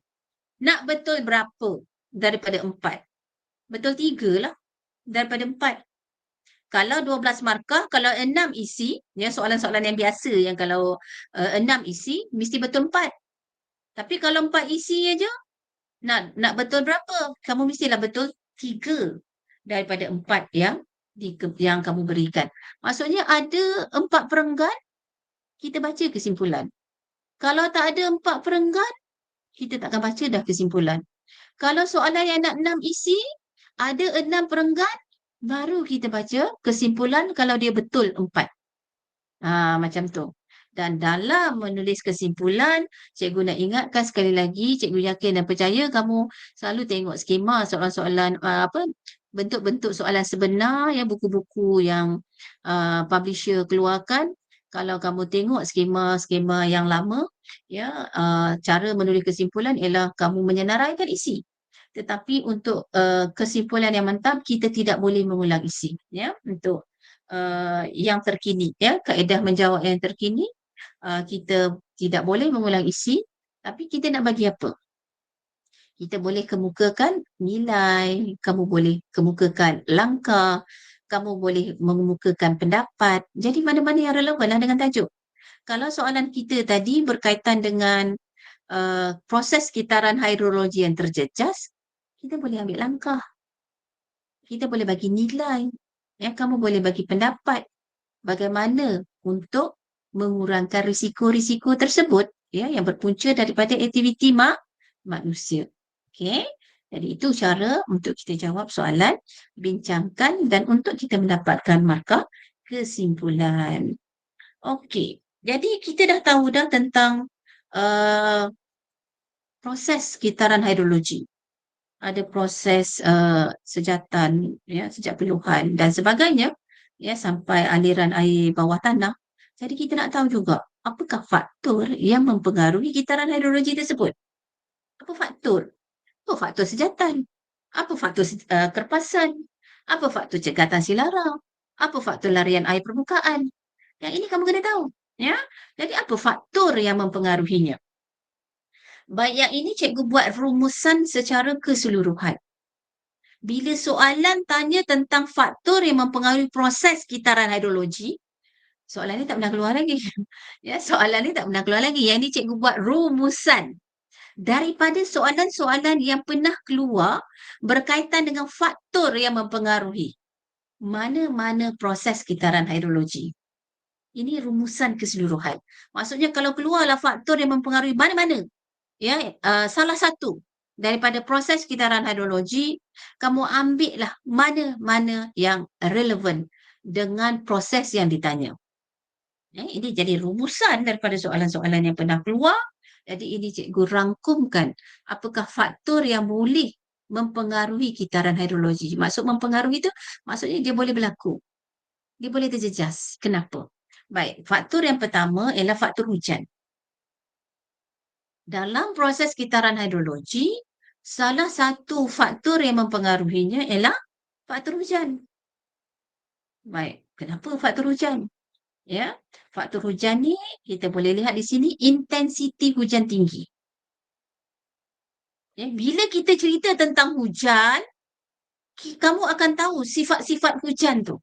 nak betul berapa daripada 4? Betul 3 lah daripada 4. Kalau 12 markah, kalau 6 isi, ya, soalan-soalan yang biasa yang kalau 6 isi, mesti betul 4. Tapi kalau 4 isi aja, nak betul berapa? Kamu mestilah betul 3 daripada 4 yang kamu berikan. Maksudnya ada 4 perenggan, kita baca kesimpulan. Kalau tak ada 4 perenggan, kita tak akan baca dah kesimpulan. Kalau soalan yang nak 6 isi, ada 6 perenggan, baru kita baca kesimpulan kalau dia betul 4. Macam tu. Dan dalam menulis kesimpulan, cikgu nak ingatkan sekali lagi, cikgu yakin dan percaya kamu selalu tengok skema soalan-soalan bentuk-bentuk soalan sebenar, ya, buku-buku yang publisher keluarkan. Kalau kamu tengok skema-skema yang lama, ya, cara menulis kesimpulan ialah kamu menyenaraikan isi. Tetapi untuk kesimpulan yang mantap, kita tidak boleh mengulang isi, ya, untuk yang terkini, ya, kaedah menjawab yang terkini, kita tidak boleh mengulang isi, tapi kita nak bagi apa? Kita boleh kemukakan nilai, kamu boleh kemukakan langkah, kamu boleh mengemukakan pendapat. Jadi mana-mana yang relevanlah dengan tajuk. Kalau soalan kita tadi berkaitan dengan proses kitaran hidrologi yang terjejas, kita boleh ambil langkah. Kita boleh bagi nilai. Ya, kamu boleh bagi pendapat bagaimana untuk mengurangkan risiko-risiko tersebut, ya, yang berpunca daripada aktiviti manusia. Okey. Jadi itu cara untuk kita jawab soalan, bincangkan dan untuk kita mendapatkan markah kesimpulan. Okey. Jadi kita dah tahu dah tentang proses kitaran hidrologi. Ada proses sejatan, ya, sejak peluhan dan sebagainya, ya, sampai aliran air bawah tanah. Jadi kita nak tahu juga apakah faktor yang mempengaruhi kitaran hidrologi tersebut. Apa faktor? Apa faktor sejatan? Apa faktor kerpasan? Apa faktor cekatan silarang? Apa faktor larian air permukaan? Yang ini kamu kena tahu, ya. Jadi apa faktor yang mempengaruhinya? Baik, yang ini cikgu buat rumusan secara keseluruhan. Bila soalan tanya tentang faktor yang mempengaruhi proses kitaran hidrologi, soalan ni tak pernah keluar lagi. Ya, soalan ni tak pernah keluar lagi. Yang ni cikgu buat rumusan daripada soalan-soalan yang pernah keluar berkaitan dengan faktor yang mempengaruhi mana-mana proses kitaran hidrologi. Ini rumusan keseluruhan. Maksudnya kalau keluarlah faktor yang mempengaruhi mana-mana, ya, salah satu daripada proses kitaran hidrologi, kamu ambillah mana-mana yang relevan dengan proses yang ditanya. Ini jadi rumusan daripada soalan-soalan yang pernah keluar. Jadi ini cikgu rangkumkan apakah faktor yang boleh mempengaruhi kitaran hidrologi. Maksud mempengaruhi itu, maksudnya dia boleh berlaku. Dia boleh terjejas. Kenapa? Baik, faktor yang pertama ialah faktor hujan. Dalam proses kitaran hidrologi, salah satu faktor yang mempengaruhinya ialah faktor hujan. Baik, kenapa faktor hujan? Ya, faktor hujan ni kita boleh lihat di sini intensiti hujan tinggi. Ya, bila kita cerita tentang hujan, kamu akan tahu sifat-sifat hujan tu.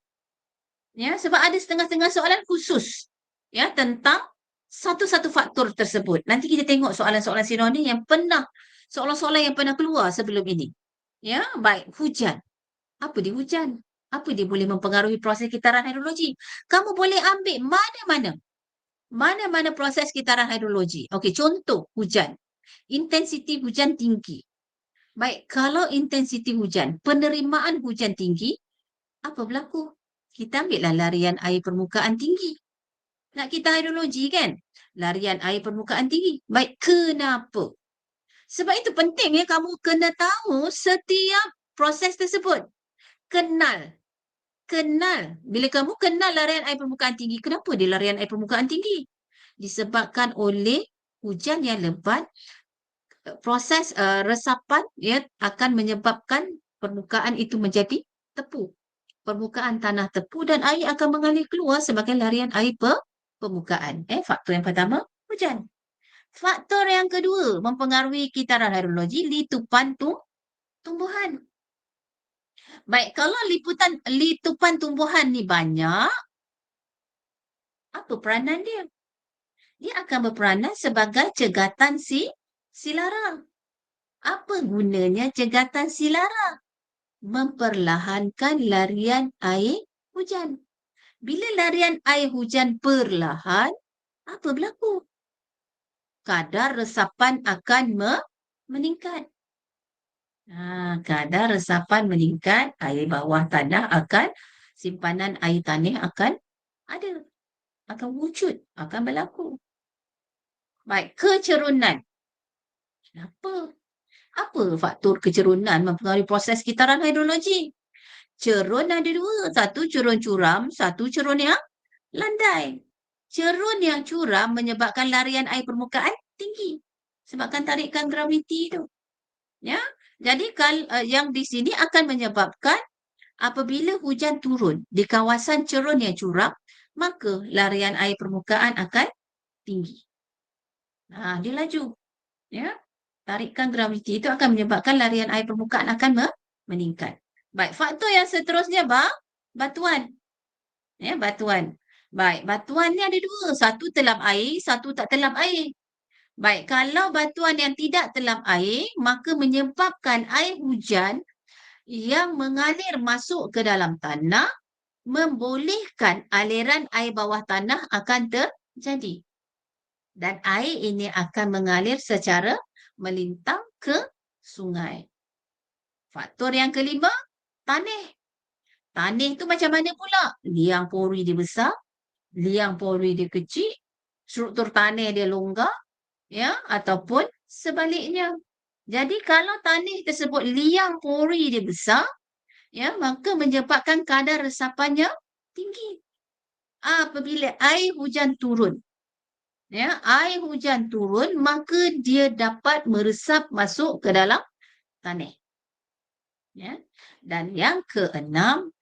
Ya, sebab ada setengah-setengah soalan khusus ya tentang satu-satu faktor tersebut. Nanti kita tengok soalan-soalan sinonim yang pernah soalan-soalan yang pernah keluar sebelum ini. Ya, baik, hujan. Apa dia hujan? Apa dia boleh mempengaruhi proses kitaran hidrologi? Kamu boleh ambil mana-mana. Mana-mana proses kitaran hidrologi. Okey, contoh hujan. Intensiti hujan tinggi. Baik, kalau intensiti hujan, penerimaan hujan tinggi, apa berlaku? Kita ambillah larian air permukaan tinggi. Nak kita hidrologi kan? Larian air permukaan tinggi. Baik, kenapa? Sebab itu penting ya kamu kena tahu setiap proses tersebut. Kenal. Kenal. Bila kamu kenal larian air permukaan tinggi, kenapa dia larian air permukaan tinggi? Disebabkan oleh hujan yang lebat, proses resapan ya akan menyebabkan permukaan itu menjadi tepu. Permukaan tanah tepu dan air akan mengalir keluar sebagai larian air permukaan. Faktor yang pertama, hujan. Faktor yang kedua mempengaruhi kitaran hidrologi, litupan tumbuhan. Baik, kalau litupan tumbuhan ni banyak, apa peranan dia? Dia akan berperanan sebagai cegatan silara. Apa gunanya cegatan silara? Memperlahankan larian air hujan. Bila larian air hujan perlahan, apa berlaku? Kadar resapan akan meningkat. Kadar resapan meningkat, air bawah tanah akan, simpanan air tanah akan ada, akan wujud, akan berlaku. Baik, kecerunan. Kenapa? Apa faktor kecerunan mempengaruhi proses kitaran hidrologi? Cerun ada dua, satu cerun curam, satu cerun yang landai. Cerun yang curam menyebabkan larian air permukaan tinggi. Sebabkan tarikan graviti itu. Ya, jadi yang di sini akan menyebabkan apabila hujan turun di kawasan cerun yang curam, maka larian air permukaan akan tinggi. Dia laju. Ya, tarikan graviti itu akan menyebabkan larian air permukaan akan meningkat. Baik, faktor yang seterusnya batuan. Ya, batuan. Baik, batuan ni ada dua. Satu telam air, satu tak telam air. Baik, kalau batuan yang tidak telam air, maka menyebabkan air hujan yang mengalir masuk ke dalam tanah, membolehkan aliran air bawah tanah akan terjadi. Dan air ini akan mengalir secara melintang ke sungai. Faktor yang kelima, tanah. Tanah tu macam mana pula? Liang pori dia besar, liang pori dia kecil, struktur tanah dia longgar, ya, ataupun sebaliknya. Jadi kalau tanah tersebut liang pori dia besar, ya, maka menyebabkan kadar resapannya tinggi. Apabila air hujan turun, ya, air hujan turun, maka dia dapat meresap masuk ke dalam tanah. Ya. Dan yang keenam,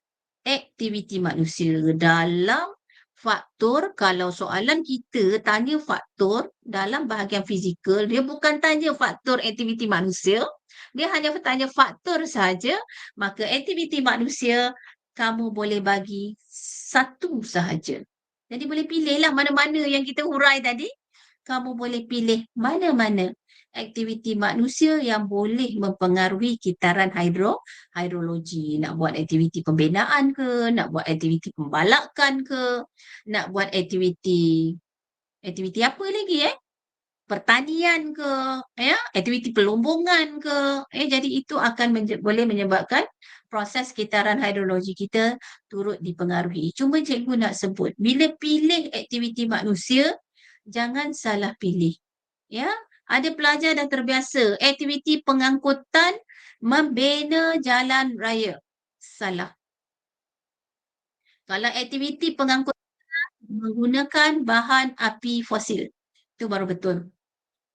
aktiviti manusia dalam faktor. Kalau soalan kita tanya faktor dalam bahagian fizikal, dia bukan tanya faktor aktiviti manusia, dia hanya tanya faktor saja, maka aktiviti manusia kamu boleh bagi satu sahaja. Jadi boleh pilihlah mana-mana yang kita hurai tadi, kamu boleh pilih mana-mana aktiviti manusia yang boleh mempengaruhi kitaran hidrologi. Nak buat aktiviti pembinaan ke, nak buat aktiviti pembalakan ke, nak buat aktiviti apa lagi pertanian ke, ya, aktiviti pelombongan ke. Jadi itu akan boleh menyebabkan proses kitaran hidrologi kita turut dipengaruhi. Cuma cikgu nak sebut, bila pilih aktiviti manusia, jangan salah pilih. Ya, ada pelajar dah terbiasa aktiviti pengangkutan membina jalan raya. Salah. Kalau aktiviti pengangkutan menggunakan bahan api fosil. Itu baru betul.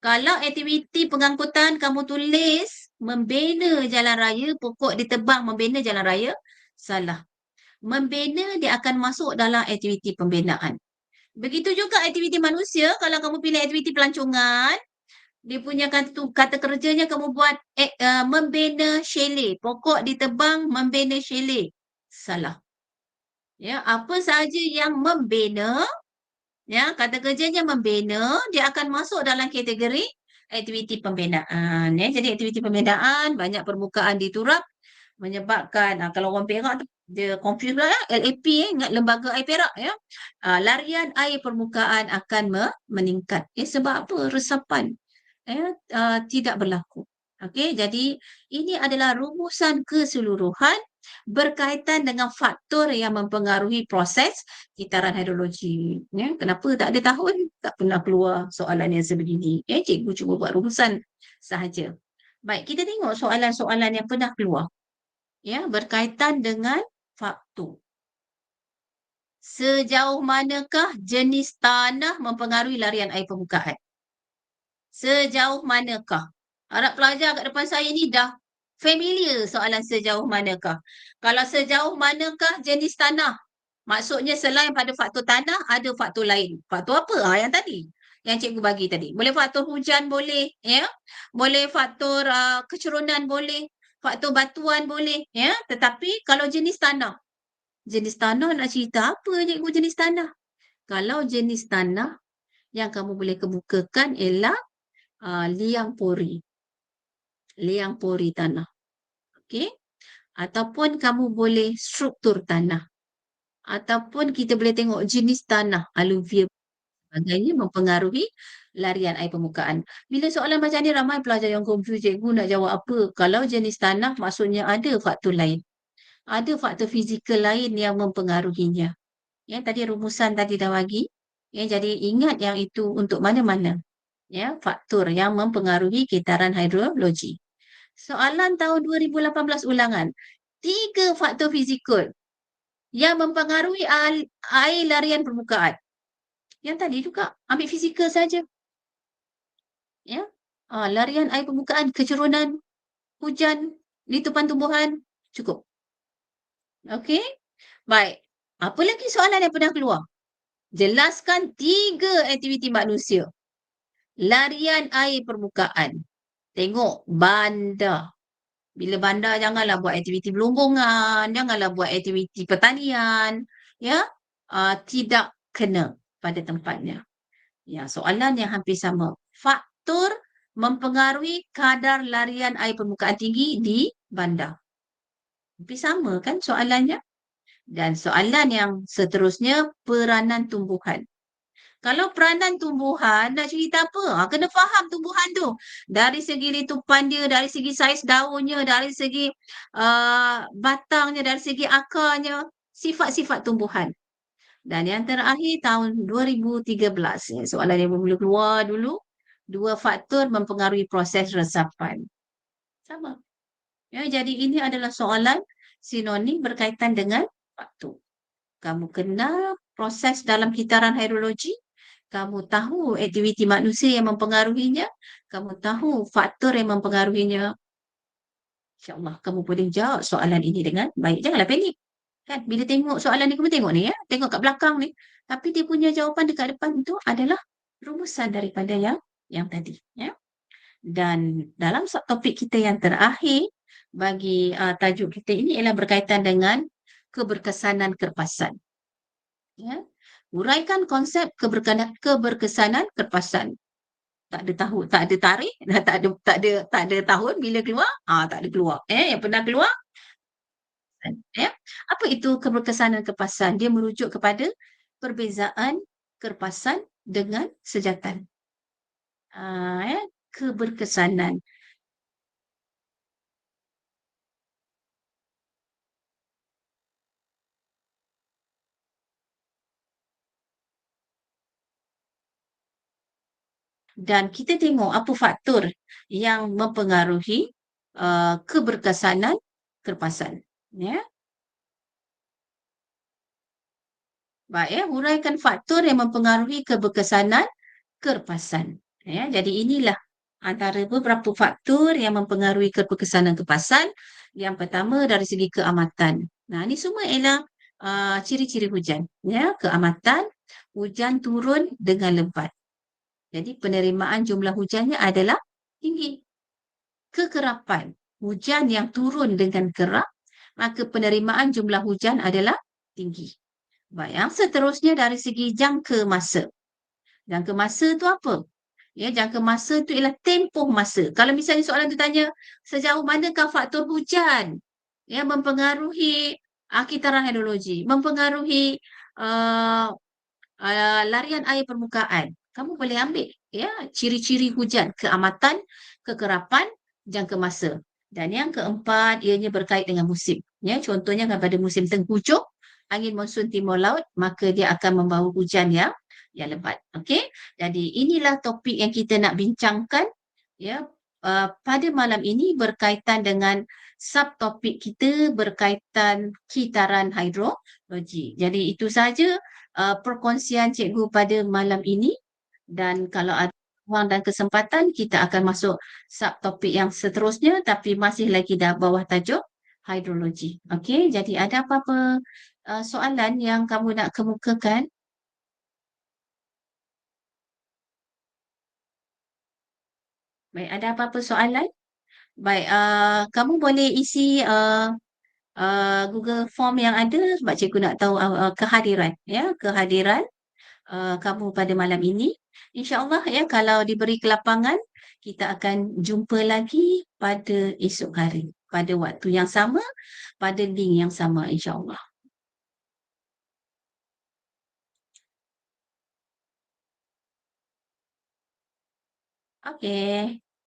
Kalau aktiviti pengangkutan kamu tulis membina jalan raya, pokok ditebang membina jalan raya, salah. Membina dia akan masuk dalam aktiviti pembinaan. Begitu juga aktiviti manusia, kalau kamu pilih aktiviti pelancongan, dia punya kata kerjanya kamu buat membina chalet, pokok ditebang membina chalet. Salah. Ya, apa sahaja yang membina, ya, kata kerjanya membina, dia akan masuk dalam kategori aktiviti pembinaan. Ya. Jadi aktiviti pembinaan, banyak permukaan diturap, menyebabkan, kalau orang Perak tu, dia confuse pula ya, LAP, ingat Lembaga Air Perak ya. Larian air permukaan akan meningkat. Sebab apa? Resapan tidak berlaku. Okey, jadi ini adalah rumusan keseluruhan berkaitan dengan faktor yang mempengaruhi proses kitaran hidrologi. Ya, kenapa tak ada tahun tak pernah keluar soalan yang sebegini? Cikgu cuba buat rumusan sahaja. Baik, kita tengok soalan-soalan yang pernah keluar. Ya, berkaitan dengan faktor. Sejauh manakah jenis tanah mempengaruhi larian air permukaan? Sejauh manakah? Harap pelajar kat depan saya ni dah familiar soalan sejauh manakah. Kalau sejauh manakah jenis tanah? Maksudnya selain pada faktor tanah, ada faktor lain. Faktor apa? Yang tadi. Yang cikgu bagi tadi. Boleh faktor hujan boleh. Ya. Boleh faktor kecerunan boleh. Faktor batuan boleh. Ya. Tetapi kalau jenis tanah. Jenis tanah nak cerita apa cikgu jenis tanah? Kalau jenis tanah yang kamu boleh kemukakan ialah liang pori. Liang pori tanah. Okey. Ataupun kamu boleh struktur tanah. Ataupun kita boleh tengok jenis tanah, aluvium sebagainya mempengaruhi larian air permukaan. Bila soalan macam ni ramai pelajar yang confuse, cikgu nak jawab apa? Kalau jenis tanah maksudnya ada faktor lain. Ada faktor fizikal lain yang mempengaruhinya. Ya, tadi rumusan tadi dah bagi. Ya, jadi ingat yang itu untuk mana-mana. Ya, faktor yang mempengaruhi kitaran hidrologi. Soalan tahun 2018 ulangan. 3 faktor fizikal yang mempengaruhi air larian permukaan. Yang tadi juga ambil fizikal saja. Ya. Larian air permukaan, kecerunan, hujan, litupan tumbuhan, cukup. Okey? Baik. Apa lagi soalan yang pernah keluar? Jelaskan 3 aktiviti manusia. Larian air permukaan. Tengok bandar. Bila bandar janganlah buat aktiviti belumbungan, janganlah buat aktiviti pertanian, ya. Tidak kena pada tempatnya. Ya, soalan yang hampir sama. Faktor mempengaruhi kadar larian air permukaan tinggi di bandar. Hampir sama kan soalannya? Dan soalan yang seterusnya, peranan tumbuhan. Kalau peranan tumbuhan, nak cerita apa? Kena faham tumbuhan tu. Dari segi litupan dia, dari segi saiz daunnya, dari segi batangnya, dari segi akarnya, sifat-sifat tumbuhan. Dan yang terakhir tahun 2013, soalan yang boleh keluar dulu, 2 faktor mempengaruhi proses resapan. Sama. Ya, jadi ini adalah soalan sinonim berkaitan dengan faktor. Kamu kenal proses dalam kitaran hidrologi, kamu tahu aktiviti manusia yang mempengaruhinya, kamu tahu faktor yang mempengaruhinya. InsyaAllah kamu boleh jawab soalan ini dengan baik. Janganlah panik. Kan? Bila tengok soalan ni, kamu tengok ni ya. Tengok kat belakang ni. Tapi dia punya jawapan dekat depan itu adalah rumusan daripada yang tadi. Ya. Dan dalam topik kita yang terakhir, bagi tajuk kita ini ialah berkaitan dengan keberkesanan kerpasan. Ya. Uraikan konsep keberkesanan kerpasan. Tak ada tahu, tak ada tarikh, tak ada tahun bila keluar, tak ada keluar. Yang pernah keluar, ya. Apa itu keberkesanan kerpasan? Dia merujuk kepada perbezaan kerpasan dengan sejatan. Keberkesanan. Dan kita tengok apa faktor yang mempengaruhi keberkesanan kerpasan. Ya. Baik ya, huraikan faktor yang mempengaruhi keberkesanan kerpasan. Ya, jadi inilah antara beberapa faktor yang mempengaruhi keberkesanan kerpasan. Yang pertama dari segi keamatan. Nah, ini semua ialah ciri-ciri hujan. Ya, keamatan, hujan turun dengan lebat. Jadi penerimaan jumlah hujannya adalah tinggi. Kekerapan, hujan yang turun dengan kerap, maka penerimaan jumlah hujan adalah tinggi. Baik, yang seterusnya dari segi jangka masa. Jangka masa tu apa? Ya, jangka masa tu ialah tempoh masa. Kalau misalnya soalan tu tanya, sejauh manakah faktor hujan yang mempengaruhi kitaran hidrologi, mempengaruhi uh, larian air permukaan. Kamu boleh ambil ya ciri-ciri hujan, keamatan, kekerapan, jangka masa. Dan yang keempat, ianya berkait dengan musim. Ya, contohnya pada musim tengkujuh, angin monsun timur laut, maka dia akan membawa hujan yang lebat. Okey. Jadi inilah topik yang kita nak bincangkan ya pada malam ini berkaitan dengan subtopik kita berkaitan kitaran hidrologi. Jadi itu saja perkongsian cikgu pada malam ini dan kalau ada ruang dan kesempatan kita akan masuk subtopik yang seterusnya tapi masih lagi dah bawah tajuk hidrologi. Okey, jadi ada apa-apa soalan yang kamu nak kemukakan? Baik, ada apa-apa soalan? Baik, kamu boleh isi Google Form yang ada sebab cikgu nak tahu kehadiran ya, kehadiran kamu pada malam ini. InsyaAllah ya kalau diberi kelapangan, kita akan jumpa lagi pada esok hari. Pada waktu yang sama, pada link yang sama insyaAllah. Okey.